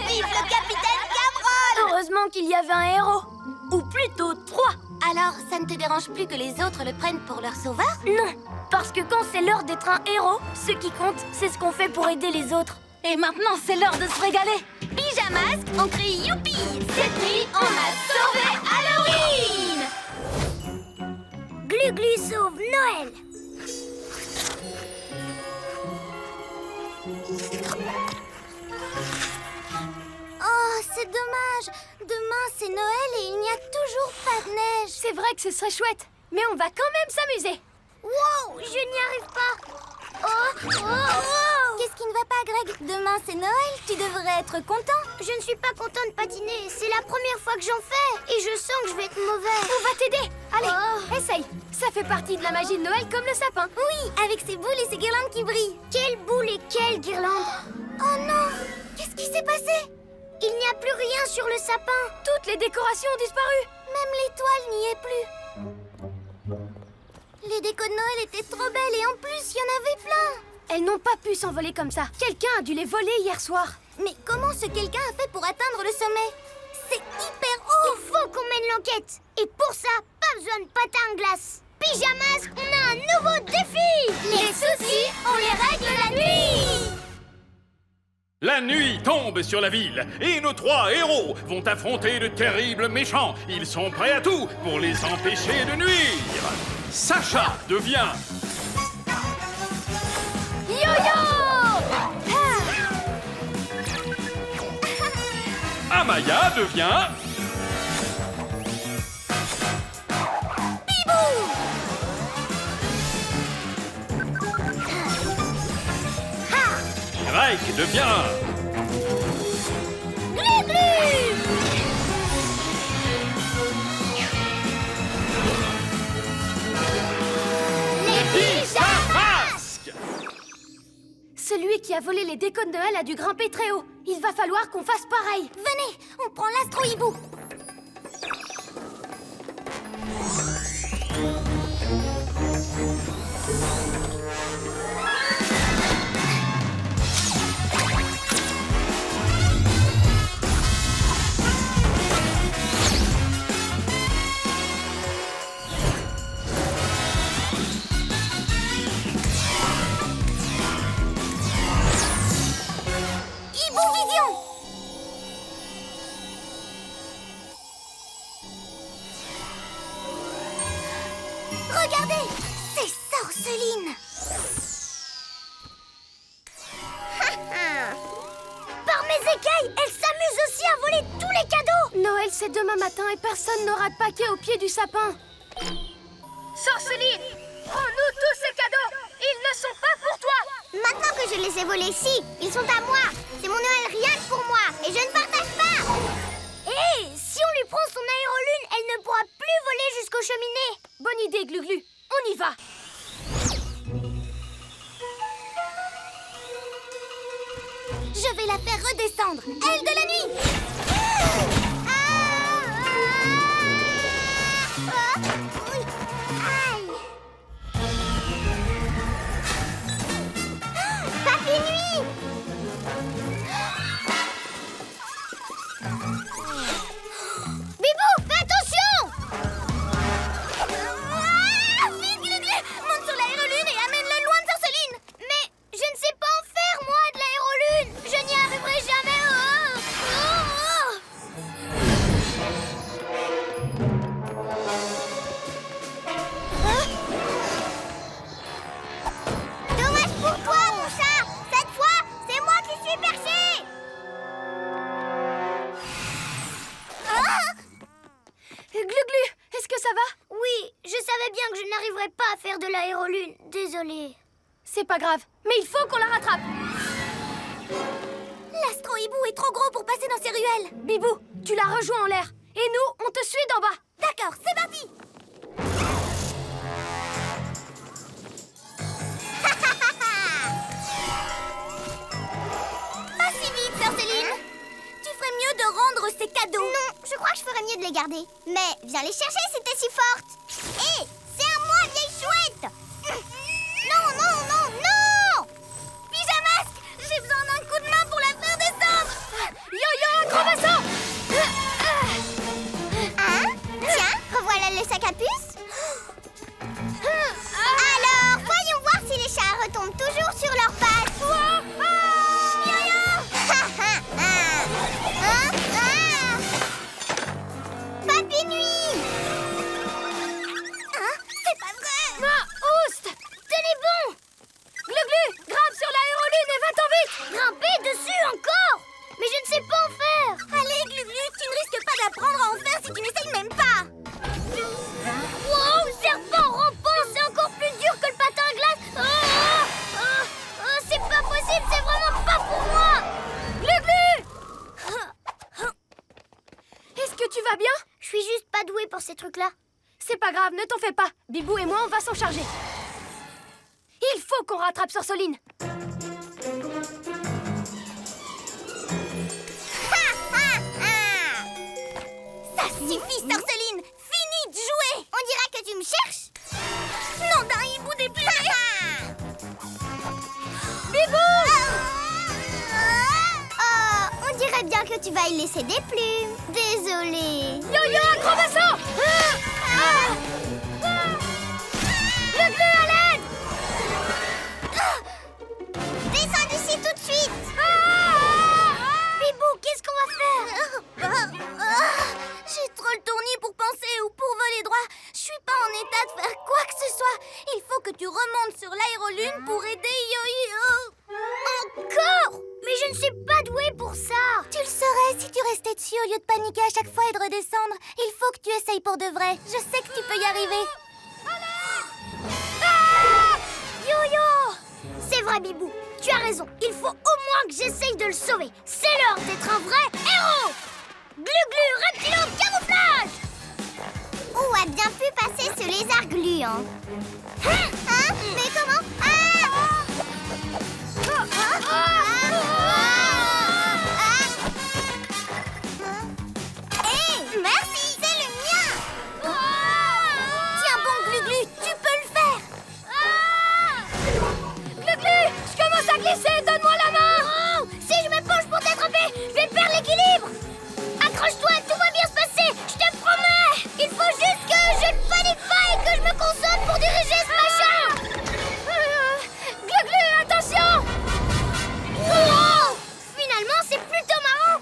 Vive le capitaine Cameron. Heureusement qu'il y avait un héros. Ou plutôt 3. Alors, ça ne te dérange plus que les autres le prennent pour leur sauveur? Non, parce que quand c'est l'heure d'être un héros, ce qui compte, c'est ce qu'on fait pour aider les autres. Et maintenant, c'est l'heure de se régaler. Pyjamasque, on crie youpi. Cette nuit, on a sauvé Halloween. Glu-glu sauve Noël. Oh, c'est dommage. Demain, c'est Noël et il n'y a toujours pas de neige. C'est vrai que ce serait chouette, mais on va quand même s'amuser. Wow, je n'y arrive pas. Oh. Qu'est-ce qui ne va pas, Greg? Demain, c'est Noël. Tu devrais être content. Je ne suis pas content de patiner. C'est la première fois que j'en fais. Et je sens que je vais être mauvais. On va t'aider. Allez, essaye. Ça fait partie de la magie de Noël comme le sapin. Oui, avec ses boules et ses guirlandes qui brillent. Quelle boule et quelle guirlande. Oh non. Qu'est-ce qui s'est passé? Il n'y a plus rien sur le sapin. Toutes les décorations ont disparu. Même l'étoile n'y est plus. Les décos de Noël étaient trop belles et en plus, il y en avait plein. Elles n'ont pas pu s'envoler comme ça. Quelqu'un a dû les voler hier soir. Mais comment ce quelqu'un a fait pour atteindre le sommet? C'est hyper haut. Il faut qu'on mène l'enquête. Et pour ça, pas besoin de patin à glace. Pyjamas, on a un nouveau défi. Les soucis, on les règle la nuit. La nuit tombe sur la ville et nos 3 héros vont affronter de terribles méchants. Ils sont prêts à tout pour les empêcher de nuire. Sacha devient... Yo-yo! Amaya devient... Drake devient... Masque. Celui qui a volé les décos de Noël a dû grimper très haut. Il va falloir qu'on fasse pareil. Venez, on prend l'astro-hibou. Regardez, c'est Sorceline. Par mes écailles, elle s'amuse aussi à voler tous les cadeaux. Noël, c'est demain matin et personne n'aura de paquet au pied du sapin. Sorceline, prends-nous tous ces cadeaux. Ils ne sont pas pour toi. Maintenant que je les ai volés ici, ils sont à moi. C'est mon Noël rien que pour moi et je ne partage pas. Hé, si on lui prend son aérolune, elle ne pourra plus voler jusqu'aux cheminées. Bonne idée, Glu-Glu. On y va. Je vais la faire redescendre. Elle de la nuit. Aïe. Papy Nuit. Bibou, fais attention. Vite, Glu-Glu. Monte sur l'aérolune et amène-le loin de Sorceline. Mais je ne sais pas en faire, moi, de l'aérolune. Je n'y arriverai jamais. Dommage pour toi, mon chat. Cette fois, c'est moi qui suis perché. Glu-Glu, est-ce que ça va? Oui, je savais bien que je n'arriverais pas à faire de l'aérolune. Désolée. C'est pas grave, mais il faut qu'on la rattrape. L'astro-hibou est trop gros pour passer dans ces ruelles. Bibou, tu la rejoins en l'air. Et nous, on te suit d'en bas. D'accord, c'est parti. Pas si vite, Sorceline. Tu ferais mieux de rendre ces cadeaux. Non, je crois que je ferais mieux de les garder. Mais viens les chercher si t'es si forte. Hé, c'est à moi, vieille chouette. Non, non, non, non. Pyjamasque, j'ai besoin d'un coup de main pour la faire descendre. Yo-yo, acrobassin. Hein? Tiens, revoilà le sac à puce. Alors, voyons voir si les chats retombent toujours sur leurs pattes. Papy Nuit. Hein? C'est pas vrai. Oust, tenez bon. Glu-Glu, grimpe sur l'aérolune et va-t'en vite. Grimper dessus encore. Mais je ne sais pas en faire. Allez, Glu-Glu, tu ne risques pas d'apprendre à en faire si tu n'essayes même pas. Wow, serpent rampant, c'est encore plus dur que le patin à glace. C'est pas possible, c'est vraiment pas pour moi. Glu-Glu. Est-ce que tu vas bien? Je suis juste pas douée pour ces trucs-là. C'est pas grave, ne t'en fais pas. Bibou et moi, on va s'en charger. Il faut qu'on rattrape Sorceline. suffit, Sorceline! Fini de jouer! On dirait que tu me cherches. Nom d'un hibou dépuré! On dirait bien que tu vas y laisser des plumes. Désolée. Yo-yo, acrobasso! Le glue à l'aide! Descends d'ici tout de suite. Bibou, qu'est-ce qu'on va faire? J'ai trop le tournis pour penser ou pour voler droit. Je suis pas en état de faire quoi que ce soit. Il faut que tu remontes sur l'aérolune pour aider Yo-Yo. Encore? Mais je ne suis pas douée pour ça. Tu le saurais si tu restais dessus au lieu de paniquer à chaque fois et de redescendre. Il faut que tu essayes pour de vrai. Je sais que tu peux y arriver. Yo-Yo! C'est vrai, Bibou. Tu as raison. Il faut au moins que j'essaye de le sauver. C'est l'heure d'être un vrai héros. Glu-glu, reptilo, camouflage! Où a bien pu passer ce lézard gluant? Hein? Mais comment? Hé, merci, c'est le mien. Tiens bon, Glu-Glu, tu peux le faire. Glu-glu, je commence à glisser, donne-moi la main! Si je me penche pour t'attraper, je vais perdre l'équilibre! Accroche-toi, tout va bien se passer, je te promets! Il faut juste que je ne panique pas et que je me concentre pour diriger ce machin! Glu-glu, attention! Wow! Finalement, c'est plutôt marrant!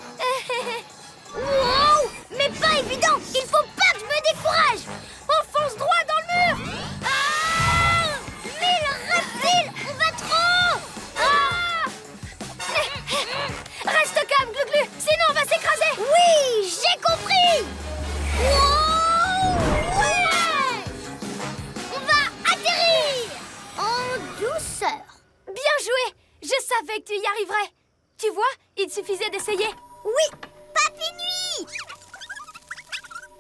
Wow! Mais pas évident! Il faut pas que je me décourage! On fonce droit dans le mur! Mais le reptile, on va trop! Reste calme, Glu-Glu, sinon on va s'écraser! Oui, j'ai compris! Wow! Ouais! On va atterrir! En douceur. Bien joué. Je savais que tu y arriverais. Tu vois, il suffisait d'essayer. Oui, Papy Nuit!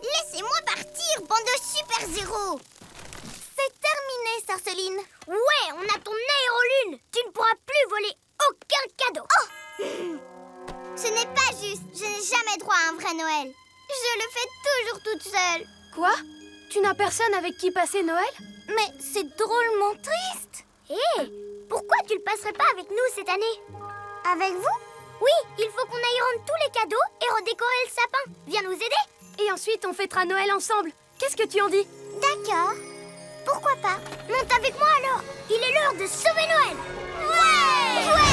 Laissez-moi partir, bande de super-héros! C'est terminé, Sorceline. Ouais, on a ton aérolune! Tu ne pourras plus voler aucun cadeau! Oh! Ce n'est pas juste, je n'ai jamais droit à un vrai Noël. Je le fais toujours toute seule. Quoi? Tu n'as personne avec qui passer Noël? Mais c'est drôlement triste. Hé, pourquoi tu le passerais pas avec nous cette année? Avec vous? Oui, il faut qu'on aille rendre tous les cadeaux et redécorer le sapin. Viens nous aider. Et ensuite, on fêtera Noël ensemble. Qu'est-ce que tu en dis? D'accord. Pourquoi pas? Monte avec moi alors. Il est l'heure de sauver Noël. Ouais! Ouais!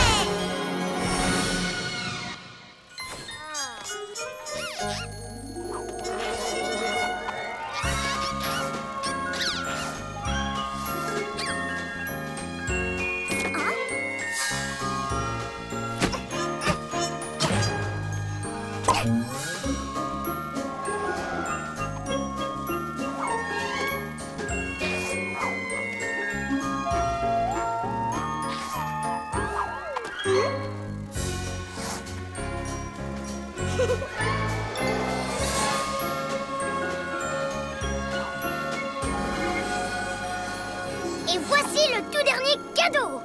Et voici le tout dernier cadeau.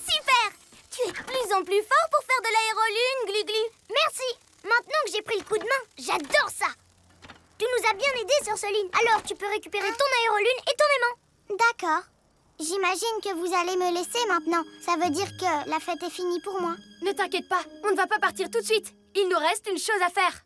Super! Tu es de plus en plus fort pour faire de l'aérolune, Glu-Glu. Merci. Maintenant que j'ai pris le coup de main, j'adore ça. Tu nous as bien aidés, Sorceline. Alors tu peux récupérer ton aérolune et ton aimant. D'accord. J'imagine que vous allez me laisser maintenant. Ça veut dire que la fête est finie pour moi. Ne t'inquiète pas, on ne va pas partir tout de suite. Il nous reste une chose à faire.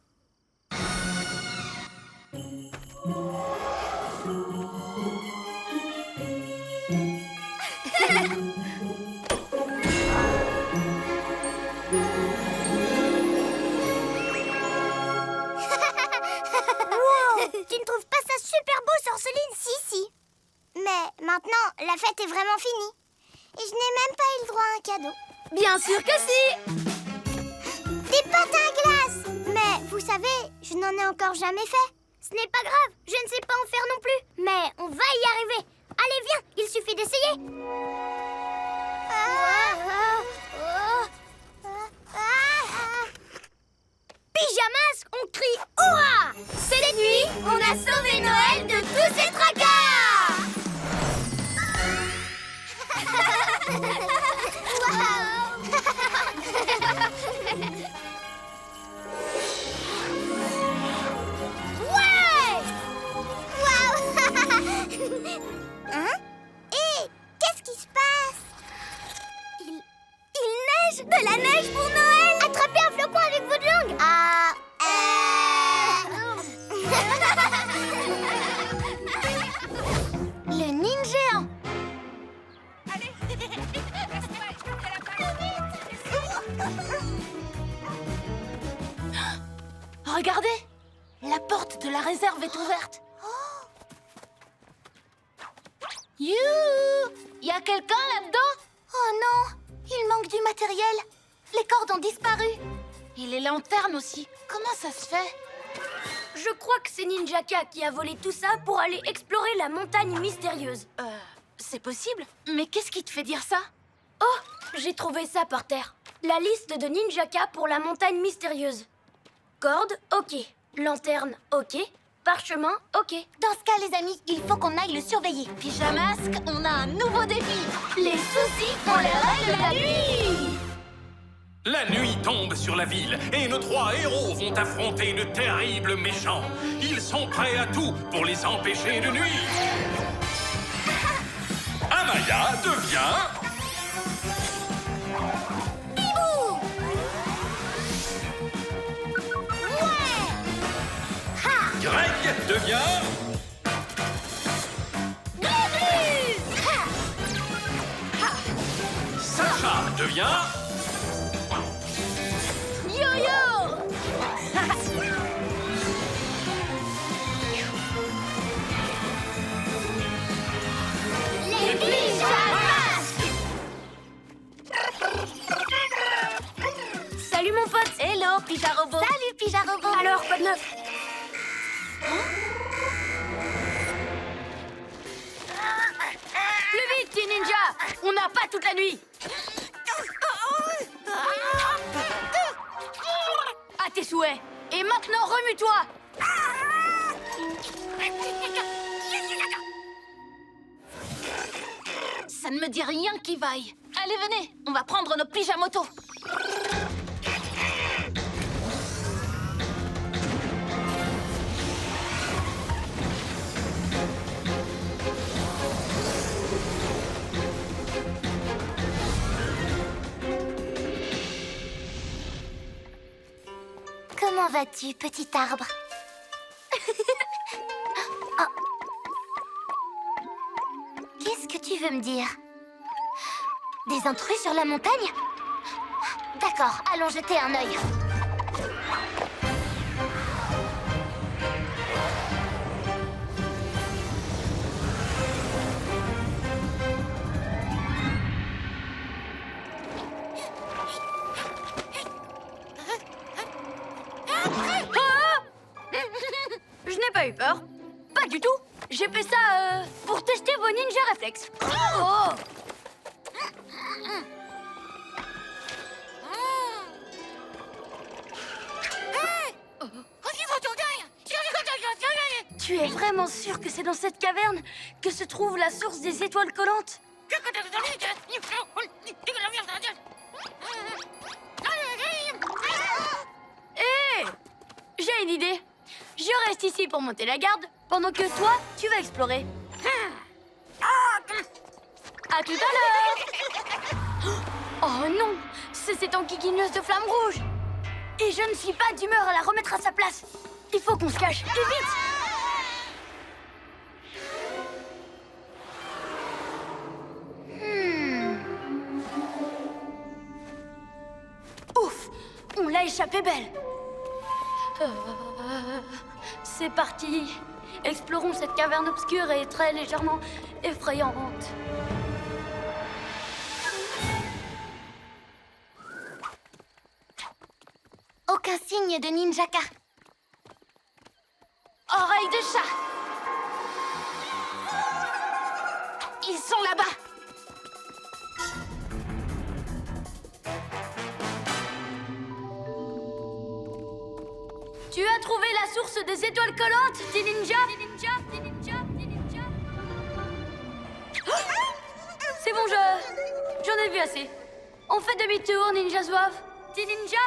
Wow! Tu ne trouves pas ça super beau, Sorceline? Si. Mais maintenant, la fête est vraiment finie. Et je n'ai même pas eu le droit à un cadeau. Bien sûr que si! Des pâtes à glace! Mais vous savez, je n'en ai encore jamais fait. Ce n'est pas grave, je ne sais pas en faire non plus. Mais on va y arriver. Allez, viens, il suffit d'essayer. Pyjamas, on crie hurrah! Cette nuit, on a sauvé Noël de tous ces tracas! Regardez! La porte de la réserve est ouverte. Youhou! Y a quelqu'un là-dedans? Oh non! Il manque du matériel. Les cordes ont disparu. Et les lanternes aussi. Comment ça se fait? Je crois que c'est Ninjaka qui a volé tout ça pour aller explorer la montagne mystérieuse. C'est possible? Mais qu'est-ce qui te fait dire ça? Oh, j'ai trouvé ça par terre. La liste de Ninjaka pour la montagne mystérieuse. Corde, ok. Lanterne, ok. Parchemin, ok. Dans ce cas, les amis, il faut qu'on aille le surveiller. Pyjamasque, on a un nouveau défi. Les soucis, on les règle la nuit. La nuit tombe sur la ville et nos 3 héros vont affronter de terribles méchants. Ils sont prêts à tout pour les empêcher de nuire. Amaya devient... Bibou! Ouais! Ha! Greg devient... Glu-glu! Ha! Sacha devient... Yo-yo! Les pyjamas! Salut mon pote. Hello, Pyjarobot. Salut, Pyjarobot! Alors, quoi de neuf? Plus vite, petit ninja. On n'a pas toute la nuit. À tes souhaits. Et maintenant, remue-toi. Ça ne me dit rien qui vaille. Allez, venez, on va prendre nos pyjamotos. Comment vas-tu, petit arbre? Oh. Qu'est-ce que tu veux me dire? Des intrus sur la montagne? D'accord, allons jeter un œil. Je n'ai pas eu peur. Pas du tout. J'ai fait ça pour tester vos ninja réflexes. Oh! Tu es vraiment sûr que c'est dans cette caverne que se trouve la source des étoiles collantes? Hé! J'ai une idée. Je reste ici pour monter la garde, pendant que toi, tu vas explorer. À tout à l'heure! Oh non! C'est cette enquiquineuse de flamme rouge! Et je ne suis pas d'humeur à la remettre à sa place. Il faut qu'on se cache, et vite! Ouf! On l'a échappé belle! C'est parti! Explorons cette caverne obscure et très légèrement effrayante. Aucun signe de Ninjaka. Oreille de chat. Ils sont là-bas. Tu as trouvé la source des étoiles collantes, petit ninja? C'est bon, j'en ai vu assez. On fait demi-tour, ninja zouave. Petit ninja.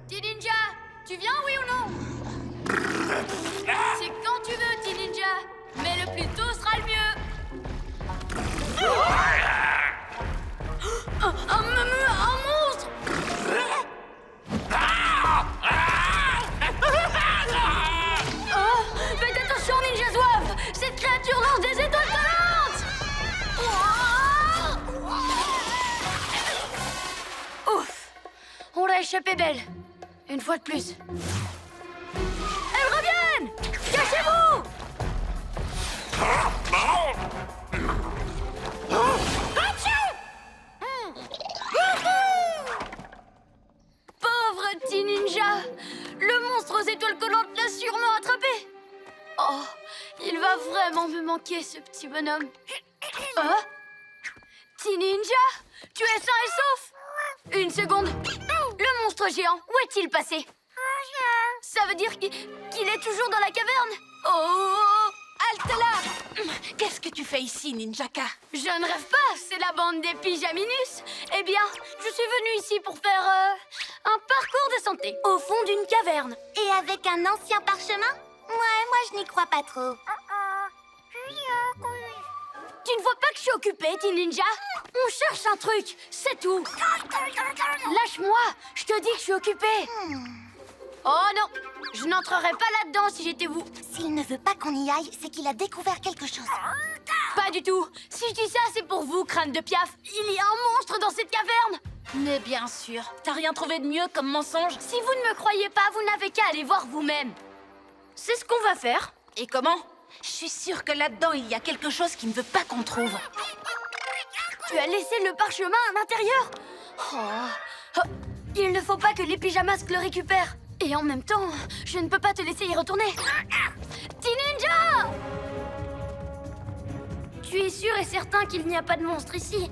Petit Ninja, tu viens, oui ou non? C'est quand tu veux, Petit Ninja. Mais le plus tôt sera le mieux. Un monstre! Oh, faites attention, Ninja Zouave! Cette créature lance des étoiles volantes! Ouf! On l'a échappé belle. Une fois de plus. Elles reviennent! Cachez-vous! Pauvre petit ninja! Le monstre aux étoiles collantes l'a sûrement attrapé! Oh, il va vraiment me manquer, ce petit bonhomme. Hein? Petit ninja? Tu es sain et sauf? Une seconde. Le monstre géant, où est-il passé? Ça veut dire qu'il est toujours dans la caverne? Oh! Halte là! Qu'est-ce que tu fais ici, Ninjaka? Je ne rêve pas, c'est la bande des pyjaminus. Eh bien, je suis venue ici pour faire un parcours de santé au fond d'une caverne. Et avec un ancien parchemin? Ouais, moi je n'y crois pas trop. Tu ne vois pas que je suis occupée, petit ninja? On cherche un truc, c'est tout. Lâche-moi, je te dis que je suis occupée. Oh non, je n'entrerais pas là-dedans si j'étais vous. S'il ne veut pas qu'on y aille, c'est qu'il a découvert quelque chose. Pas du tout. Si je dis ça, c'est pour vous, crâne de piaf. Il y a un monstre dans cette caverne. Mais bien sûr, t'as rien trouvé de mieux comme mensonge? Si vous ne me croyez pas, vous n'avez qu'à aller voir vous-même. C'est ce qu'on va faire. Et comment? Je suis sûre que là-dedans, il y a quelque chose qui ne veut pas qu'on trouve. Tu as laissé le parchemin à l'intérieur? Oh, il ne faut pas que les pyjamasques le récupèrent. Et en même temps, je ne peux pas te laisser y retourner. Petit ninja! Tu es sûr et certain qu'il n'y a pas de monstre ici?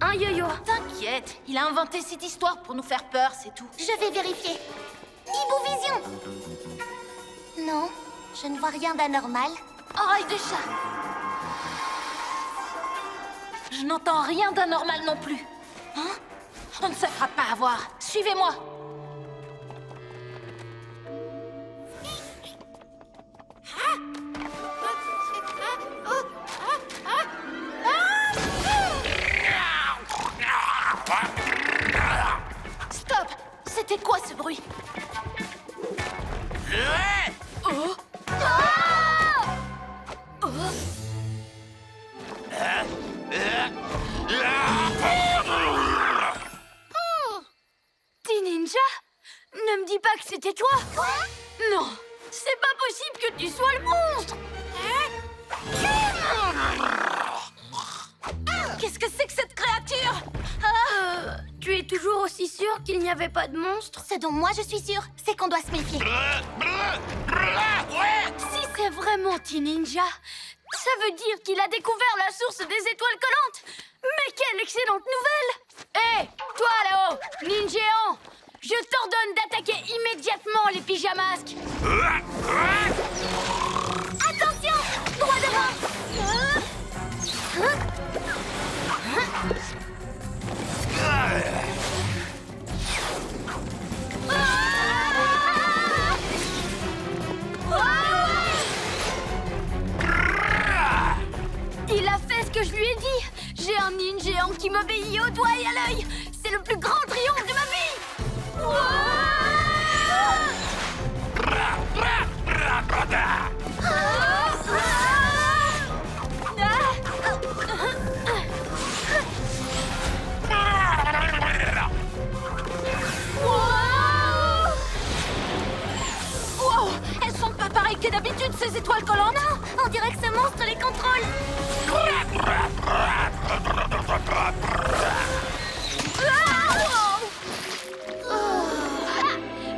Hein, Yo-Yo? T'inquiète, il a inventé cette histoire pour nous faire peur, c'est tout. Je vais vérifier. Hibou Vision! Non, je ne vois rien d'anormal. Oreille de chat! Je n'entends rien d'anormal non plus. Hein? On ne se fera pas avoir. Suivez-moi. Stop! C'était quoi ce bruit? Oh! Petit ninja? Ne me dis pas que c'était toi! Quoi? Non! C'est pas possible que tu sois le monstre! Qu'est-ce que c'est que cette créature? Tu es toujours aussi sûr qu'il n'y avait pas de monstre? Ce dont moi je suis sûre, c'est qu'on doit se méfier. Si c'est vraiment Petit Ninja, ça veut dire qu'il a découvert la source des étoiles collantes. Mais quelle excellente nouvelle! Hé, toi là-haut, Ninjéant, je t'ordonne d'attaquer immédiatement les pyjamasques. Attention! Droit devant! Il a fait ce que je lui ai dit. J'ai un ninjéant qui m'obéit au doigt et à l'œil. C'est le plus grand triomphe de ma vie. Wow! Elles sont pas pareilles que d'habitude, ces étoiles collantes! Non, on dirait que ce monstre les contrôle.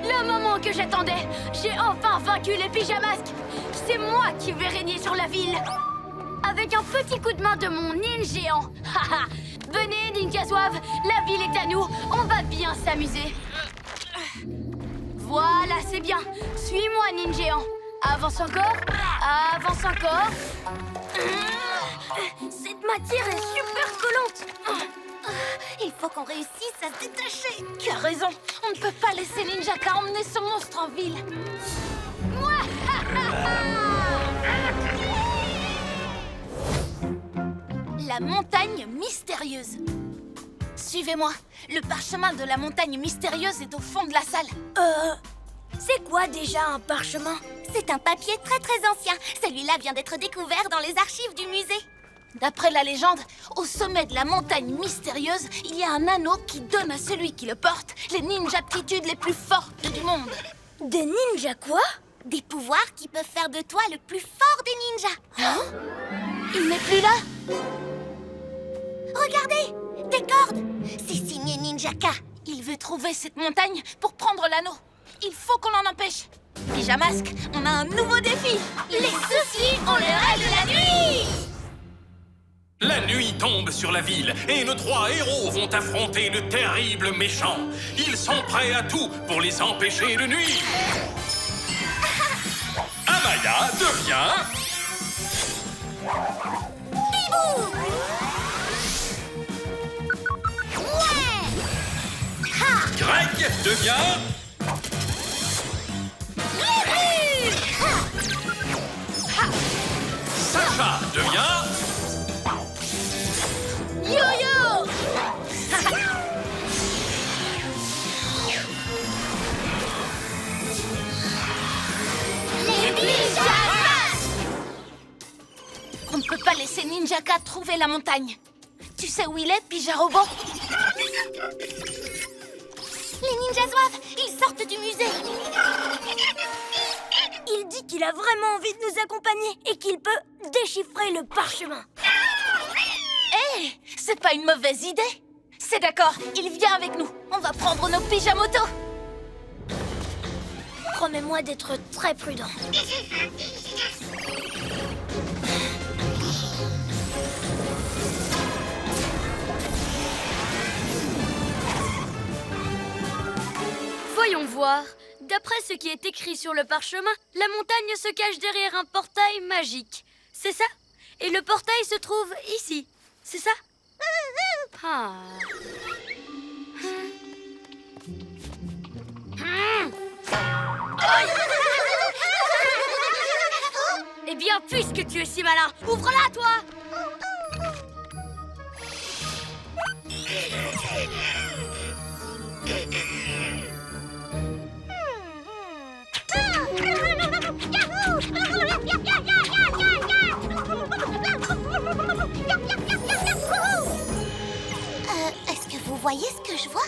Le moment que j'attendais. J'ai enfin vaincu les pyjamasques. C'est moi qui vais régner sur la ville. Avec un petit coup de main de mon ninjéant. Haha. Venez, Ninja Zouave, la ville est à nous. On va bien s'amuser. Voilà, c'est bien. Suis-moi, ninjéant. Avance encore. Avance encore. Cette matière est super collante. Il faut qu'on réussisse à se détacher. Tu as raison. On ne peut pas laisser Ninjaka emmener ce monstre en ville. La montagne mystérieuse. Suivez-moi. Le parchemin de la montagne mystérieuse est au fond de la salle. C'est quoi déjà un parchemin? C'est un papier très ancien. Celui-là vient d'être découvert dans les archives du musée. D'après la légende, au sommet de la montagne mystérieuse, il y a un anneau qui donne à celui qui le porte les ninja-aptitudes les plus fortes du monde. Des ninjas quoi? Des pouvoirs qui peuvent faire de toi le plus fort des ninjas. Hein? Il n'est plus là? Regardez, des cordes. C'est signé Ninjaka. Il veut trouver cette montagne pour prendre l'anneau. Il faut qu'on l'en empêche. Pyjamasque, on a un nouveau défi. Les soucis ont l'air de la nuit. La nuit tombe sur la ville et nos 3 héros vont affronter de terribles méchants. Ils sont prêts à tout pour les empêcher de nuire. Amaya devient... Bibou. Greg devient... Sacha devient... Yo-yo! Les pyjamas. On ne peut pas laisser Ninjaka trouver la montagne. Tu sais où il est, Pyjarobot? Les ninjas zouaves, ils sortent du musée. Il dit qu'il a vraiment envie de nous accompagner et qu'il peut déchiffrer le parchemin. Hé, c'est pas une mauvaise idée. C'est d'accord, il vient avec nous. On va prendre nos pyjamotos. Promets-moi d'être très prudent. Voyons voir. D'après ce qui est écrit sur le parchemin, la montagne se cache derrière un portail magique. C'est ça? Et le portail se trouve ici. C'est ça? Ah. Eh bien, puisque tu es si malin, ouvre-la, toi! Est-ce que vous voyez ce que je vois?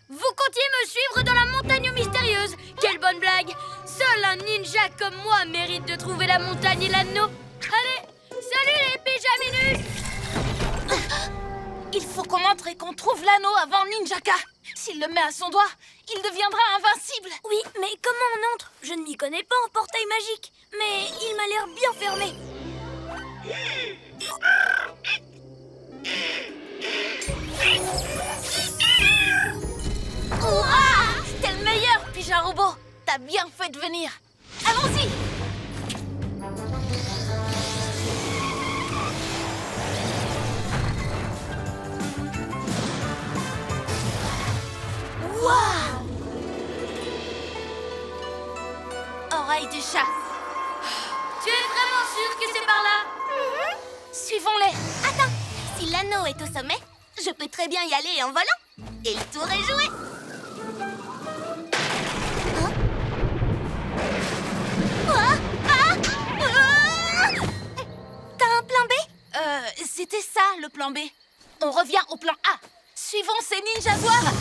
Vous comptiez me suivre dans la montagne mystérieuse? Quelle bonne blague! Seul un ninja comme moi mérite de trouver la montagne et l'anneau. Allez, salut les pyjaminus! Il faut qu'on entre et qu'on trouve l'anneau avant Ninjaka. S'il le met à son doigt, il deviendra invincible. Oui, mais comment on entre? Je ne m'y connais pas en portail magique, mais il m'a l'air bien fermé. Hurrah! C'était le meilleur, Pyjarobot. T'as bien fait de venir. Allons-y! Waouh! Oreille du chat. Tu es vraiment sûr que c'est par là? Suivons-les. Attends, si l'anneau est au sommet, je peux très bien y aller en volant. Et le tour est joué. Hein? T'as un plan B? C'était ça, le plan B. On revient au plan A. Suivons ces ninjas zouaves.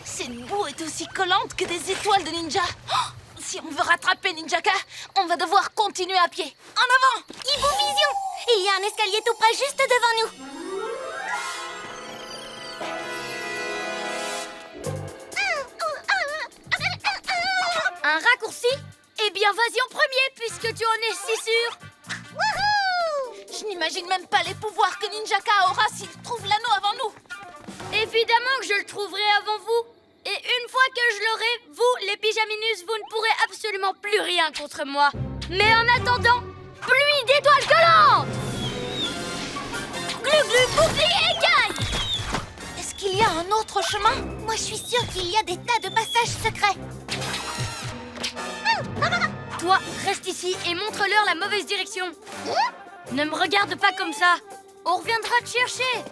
Cette boue est aussi collante que des étoiles de ninja. Oh, si on veut rattraper Ninjaka, on va devoir continuer à pied. En avant! Hibou Vision! Et il y a un escalier tout près juste devant nous. Un raccourci? Eh bien, vas-y en premier puisque tu en es si sûr. Je n'imagine même pas les pouvoirs que Ninjaka aura s'il trouve l'anneau avant nous. Évidemment que je le trouverai avant vous. Et une fois que je l'aurai, vous, les pyjaminus, vous ne pourrez absolument plus rien contre moi. Mais en attendant, pluie d'étoiles collantes! Glu-glu, bouclier, écaille! Est-ce qu'il y a un autre chemin? Moi, je suis sûre qu'il y a des tas de passages secrets. Toi, reste ici et montre-leur la mauvaise direction. Ne me regarde pas comme ça. On reviendra te chercher.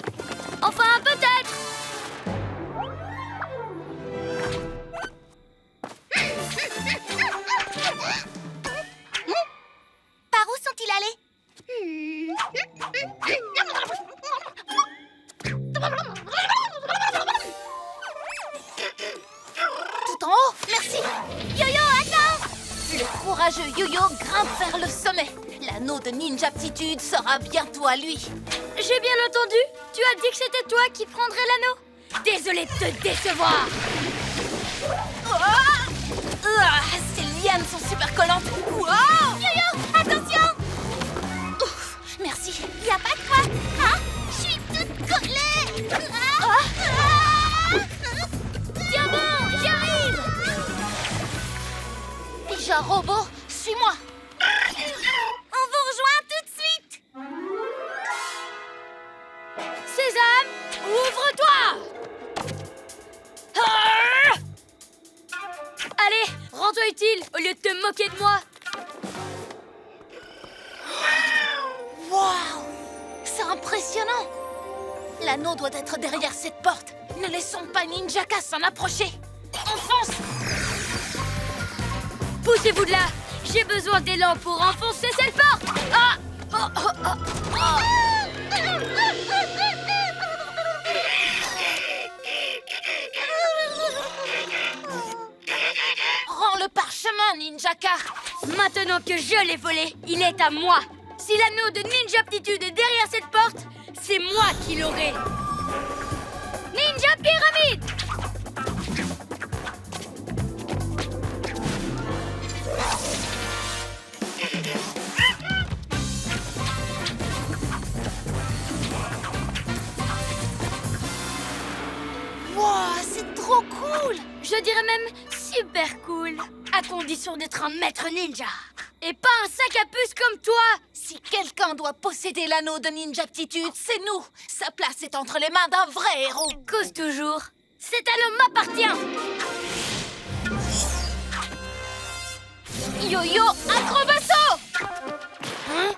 Enfin, peut-être. Par où sont-ils allés? Tout en haut, merci. Yo-yo, attends! Le courageux Yo-Yo grimpe vers le sommet. L'anneau de Ninjaptitude sera bientôt à lui. J'ai bien entendu. Tu as dit que c'était toi qui prendrais l'anneau. Désolée de te décevoir. Ces lianes sont super collantes. Wow! Yo-yo, attention! Ouf, merci. Y a pas de quoi, hein? Je suis toute collée! Tiens bon, j'arrive! Pija Robot, suis-moi. On vous rejoint tout de suite! Sésame, ouvre-toi. Allez, rends-toi utile au lieu de te moquer de moi. Waouh! C'est impressionnant. L'anneau doit être derrière cette porte. Ne laissons pas Ninjaka s'en approcher. On fonce! Poussez-vous de là. J'ai besoin d'élan pour enfoncer cette porte. Ah! Oh, oh, oh, oh. Rends le parchemin, Ninjaka. Maintenant que je l'ai volé, il est à moi. Si l'anneau de Ninjaptitude est derrière cette porte, c'est moi qui l'aurai. Ninja Pyramide! Wow, c'est trop cool! Je dirais même super cool. À condition d'être un maître ninja. Et pas un sac à puce comme toi. Si quelqu'un doit posséder l'anneau de Ninjaptitude, c'est nous. Sa place est entre les mains d'un vrai héros. Cause toujours. Cet anneau m'appartient. Yo-yo, acrobasso! Hein?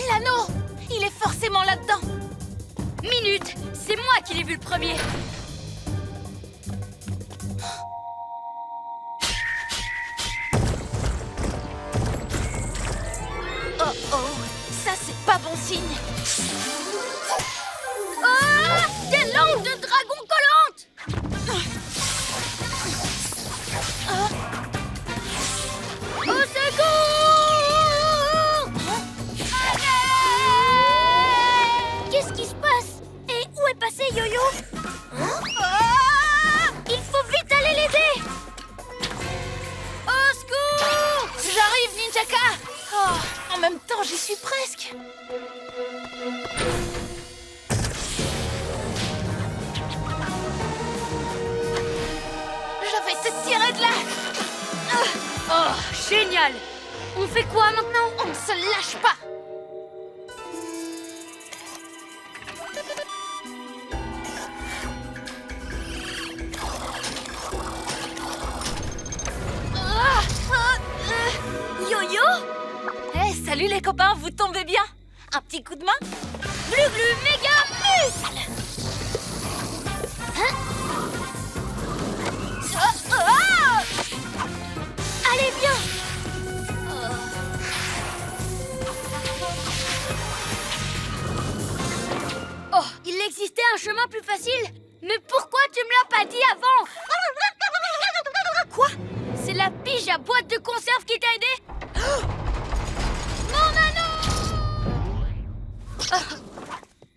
L'anneau, il est forcément là-dedans. Minute, c'est moi qui l'ai vu le premier. Oh oh, ça c'est pas bon signe. Ah! Des langues de dragon collantes! Au secours! Qu'est-ce qui se passe? Et où est passé Yo-Yo? Il faut vite aller l'aider! Au secours! J'arrive, Ninjaka! Oh, en même temps, j'y suis presque. Je vais te tirer de là. Oh, génial! On fait quoi maintenant? On ne se lâche pas. Yo-Yo? Hey, salut les copains, vous tombez bien? Un petit coup de main? Glu-glu méga muscle! Allez, viens! Oh, il existait un chemin plus facile? Mais pourquoi tu me l'as pas dit avant? Quoi? C'est la pige à boîte de conserve qui t'a aidé? Mon anneau!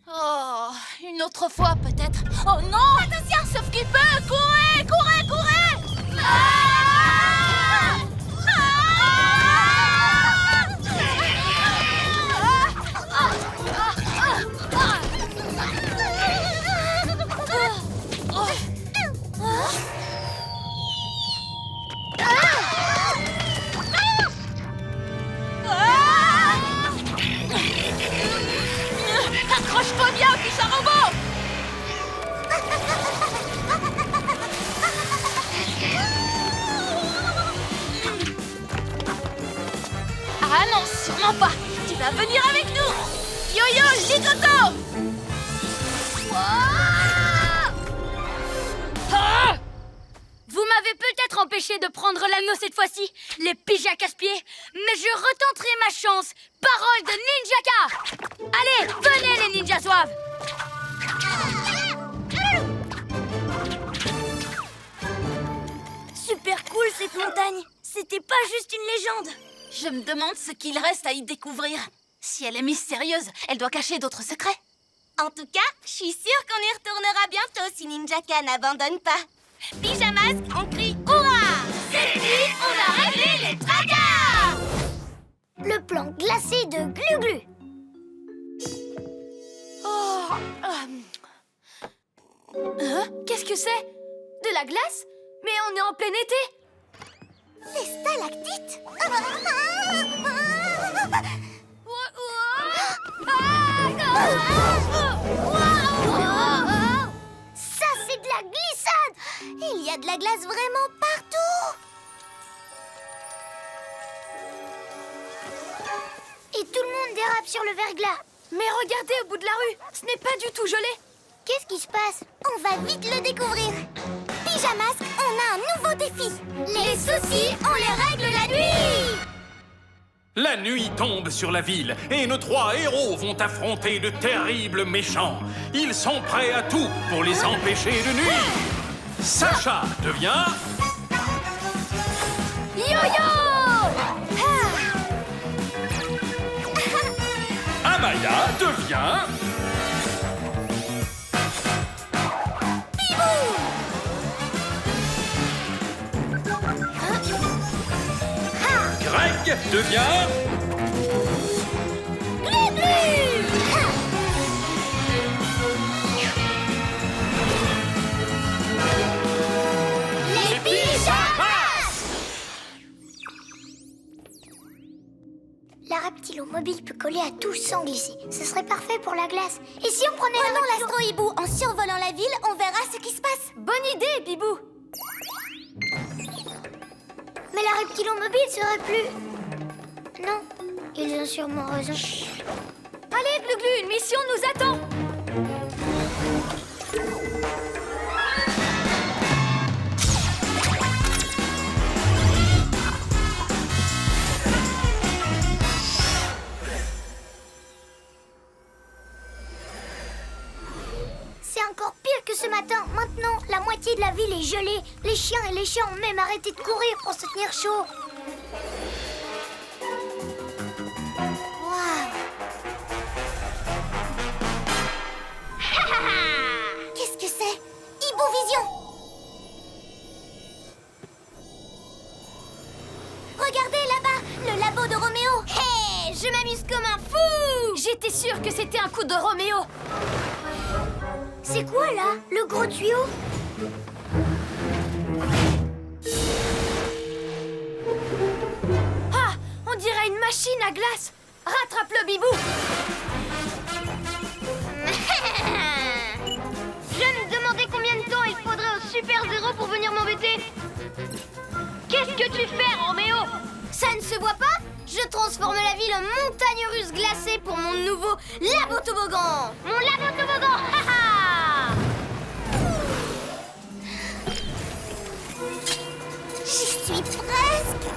Oh, une autre fois peut-être. Oh non! Attention! Sauf qu'il peut! Courez! Courez! Courez! Sûrement pas. Tu vas venir avec nous. Yo-yo, gigoto. Ah! Vous m'avez peut-être empêché de prendre l'anneau cette fois-ci, les pigeons casse-pieds, mais je retenterai ma chance. Parole de Ninjaka! Allez, venez les ninjas zouaves! Super cool cette montagne. C'était pas juste une légende. Je me demande ce qu'il reste à y découvrir. Si elle est mystérieuse, elle doit cacher d'autres secrets. En tout cas, je suis sûre qu'on y retournera bientôt si Ninjaka n'abandonne pas. Pyjamasque, on crie hurrah! Cette nuit, on a réglé les tracas! Le plan glacé de Glu-Glu. Qu'est-ce que c'est? De la glace? Mais on est en plein été! Des stalactites? Ça, c'est de la glissade! Il y a de la glace vraiment partout! Et tout le monde dérape sur le verglas. Mais regardez au bout de la rue, ce n'est pas du tout gelé. Qu'est-ce qui se passe? On va vite le découvrir. Pyjamasque, on a un nouveau défi. Les soucis, on les règle la nuit! La nuit tombe sur la ville et nos 3 héros vont affronter de terribles méchants. Ils sont prêts à tout pour les empêcher de nuire. Sacha devient... Amaya devient... Greg devient... Les pyjamas! La reptilomobile peut coller à tout sans glisser. Ce serait parfait pour la glace. Et si on prenait Prenons l'astro-hibou. En survolant la ville, on verra ce qui se passe. Bonne idée, Bibou. Mais la reptilomobile serait plus... Non, ils ont sûrement raison. Allez, Glu-Glu, une mission nous attend. C'est encore pire que ce matin. Maintenant, la moitié de la ville est gelée. Les chiens et les chats ont même arrêté de courir pour se tenir chaud. Qu'est-ce que c'est? Hibovision! Regardez là-bas, le labo de Roméo! Hé, je m'amuse comme un fou. J'étais sûre que c'était un coup de Roméo. C'est quoi là? Le gros tuyau? Ah, on dirait une machine à glace. Rattrape-le, Bibou. Je me demandais combien de temps il faudrait au super-héros pour venir m'embêter. Qu'est-ce que tu fais, Roméo? Ça ne se voit pas? Je transforme la ville en montagne russe glacée pour mon nouveau labo toboggan. Mon labo toboggan, haha! J'y suis presque!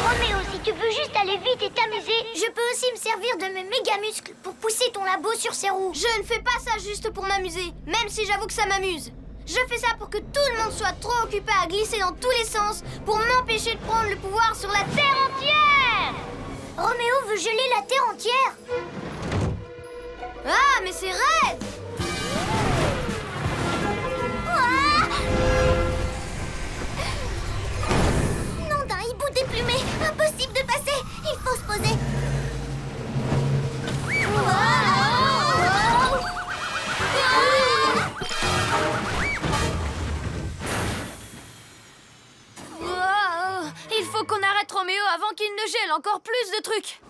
Roméo, si tu veux juste aller vite et t'amuser, je peux aussi me servir de mes méga muscles pour pousser ton labo sur ses roues. Je ne fais pas ça juste pour m'amuser, même si j'avoue que ça m'amuse. Je fais ça pour que tout le monde soit trop occupé à glisser dans tous les sens pour m'empêcher de prendre le pouvoir sur la Terre entière. Roméo veut geler la terre entière. Ah, mais c'est raide! Nom d'un hibou déplumé! Impossible de passer! Il faut se poser! Wow, il faut qu'on arrête Roméo avant qu'il ne gèle encore plus de trucs.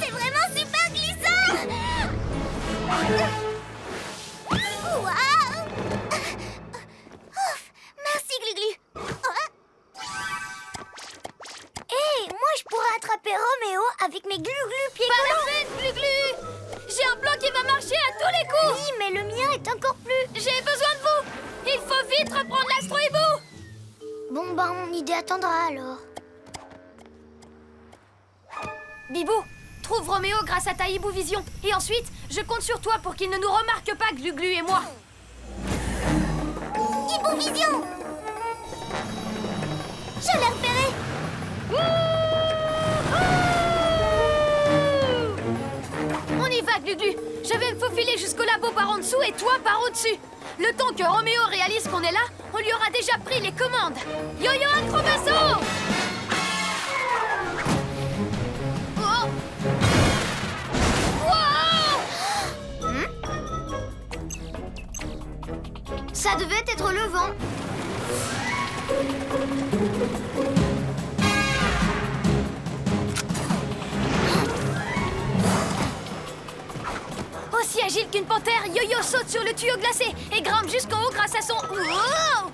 C'est vraiment super glissant! Waouh! mais le mien est encore plus... J'ai besoin de vous! Il faut vite reprendre l'astro-hibou! Bon, bah, mon idée attendra alors. Bibou, trouve Roméo grâce à ta hibou vision. Et ensuite, je compte sur toi pour qu'il ne nous remarque pas, Glu-Glu et moi. Hibou vision! Je l'ai repéré! On y va, Glu-Glu. Je vais me faufiler jusqu'au labo par en dessous et toi par au-dessus. Le temps que Roméo réalise qu'on est là, on lui aura déjà pris les commandes. Yo-yo, acrobasso! Oh! Wow! Ça devait être le vent. Aussi agile qu'une panthère, Yo-Yo saute sur le tuyau glacé et grimpe jusqu'en haut grâce à son... Wow!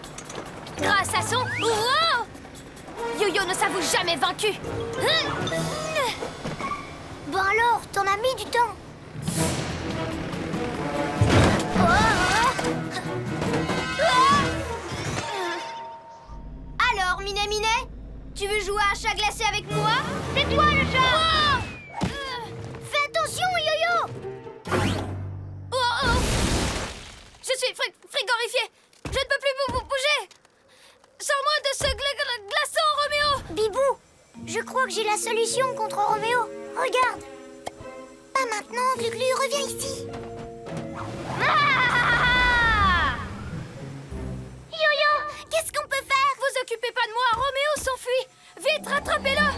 Grâce à son... Wow! Yo-Yo ne s'avoue jamais vaincu. Bon alors, t'en as mis du temps. Alors, Minet Minet, tu veux jouer à chat glacé avec moi? C'est toi le chat! Fais attention, Yo-Yo! Oh! Je suis frigorifié. Je ne peux plus bouger. Sors-moi de ce glaçon, Roméo. Bibou, je crois que j'ai la solution contre Roméo. Regarde. Pas maintenant, Glu-Glu, reviens ici. Yo-Yo, qu'est-ce qu'on peut faire? Vous occupez pas de moi, Roméo s'enfuit. Vite, rattrapez-le.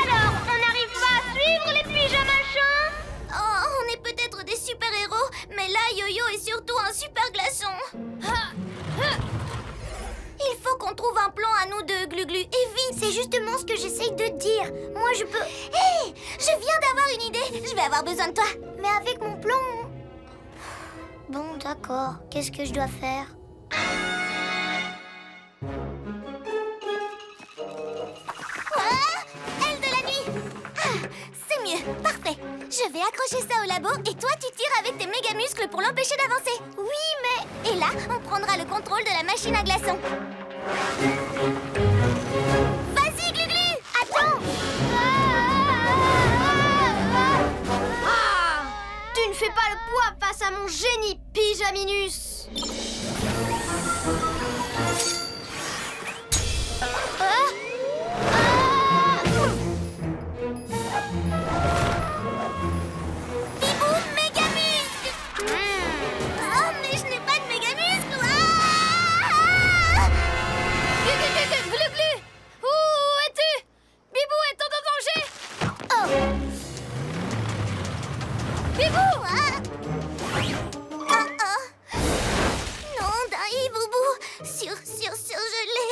Alors, on n'arrive pas à suivre les pyjamas-chats? Oh, on est peut-être des super-héros, mais là, Yo-Yo est surtout un super glaçon. Il faut qu'on trouve un plan à nous deux, Glu-Glu, et vite. C'est justement ce que j'essaye de te dire. Moi, je peux... Hé, je viens d'avoir une idée. Je vais avoir besoin de toi. Mais avec mon plan... Bon, d'accord. Qu'est-ce que je dois faire? Aile de la nuit. Ah, c'est mieux, parfait. Je vais accrocher ça au labo et toi tu tires avec tes méga muscles pour l'empêcher d'avancer. Oui, mais... Et là, on prendra le contrôle de la machine à glaçons. Vas-y, Glu-Glu. Attends! Tu ne fais pas le poids face à mon génie, Pyjaminus! Bibou, méga muscles. Oh, mais je n'ai pas de méga muscles. Glu-Glu, où es-tu? Bibou est en danger. Oh. Bibou! Oh, oh. Non, d'un hiboubou surgelé.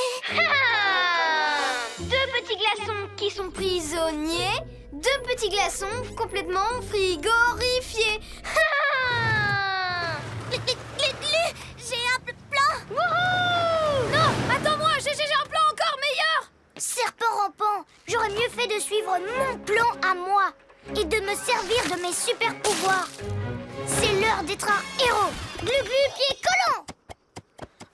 Deux petits glaçons qui sont prisonniers, deux petits glaçons complètement frigorifiés. Glu-Glu, j'ai un plan. Wouhou! Non, attends-moi, j'ai un plan encore meilleur. Serpent rampant, j'aurais mieux fait de suivre mon plan à moi et de me servir de mes super pouvoirs. C'est l'heure d'être un héros. Glu-Glu, pied collant.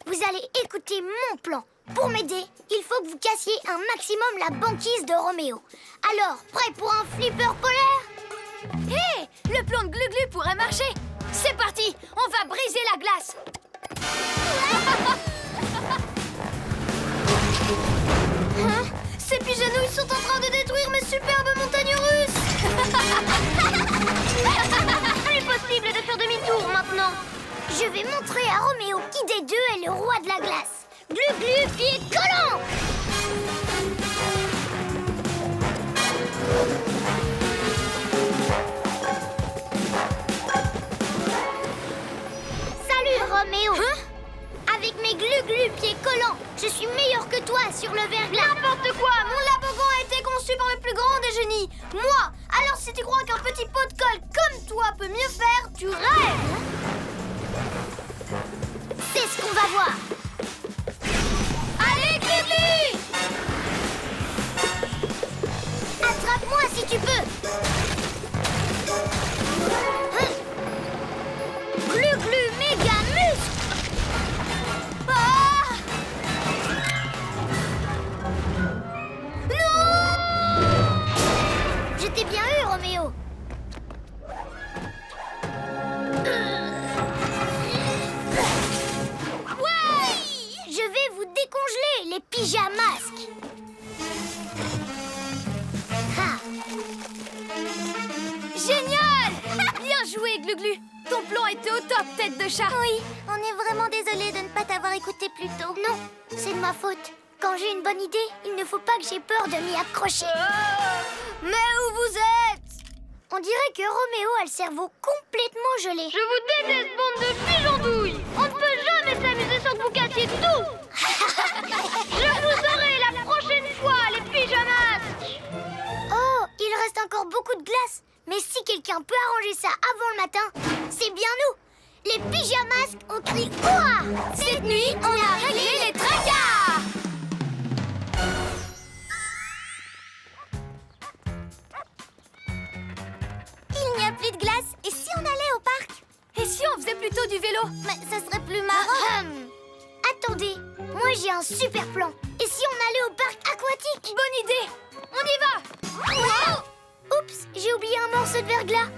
Vous allez écouter mon plan. Pour m'aider, il faut que vous cassiez un maximum la banquise de Roméo. Alors, prêt pour un flipper polaire? Hé, le plan de Glu-Glu pourrait marcher. C'est parti, on va briser la glace. Hein? Ces pigeonouilles sont en train de détruire mes superbes montagnes russes. Plus possible de faire demi-tour maintenant. Je vais montrer à Roméo qui des deux est le roi de la glace. Glu-Glu, pied collant. Salut Roméo. Hein? Avec mes Glu-Glu pieds collants, je suis meilleur que toi sur le verglas. N'importe quoi. Mon labogon a été conçu par le plus grand des génies, moi. Alors si tu crois qu'un petit pot de colle comme toi peut mieux faire, tu rêves. C'est ce qu'on va voir. Allez, Glu-Glu! Attrape-moi si tu peux. top, tête de chat. Oui, on est vraiment désolé de ne pas t'avoir écouté plus tôt. Non, c'est de ma faute. Quand j'ai une bonne idée, il ne faut pas que j'ai peur de m'y accrocher. Mais où vous êtes? On dirait que Roméo a le cerveau complètement gelé. Je vous déteste, bande de pigeondouilles! On ne peut jamais s'amuser sans que vous cassiez tout! Je vous aurai la prochaine fois, les pyjamas! Oh, il reste encore beaucoup de glace. Mais si quelqu'un peut arranger ça avant le matin, c'est bien nous. Les pyjamas ont crié ouah! Cette nuit, on a réglé les tracas. Il n'y a plus de glace. Et si on allait au parc? Et si on faisait plutôt du vélo? Mais ça serait plus marrant. Attendez, moi j'ai un super plan. Et si on allait au parc aquatique? Bonne idée. On y va. Oups, j'ai oublié un morceau de verglas.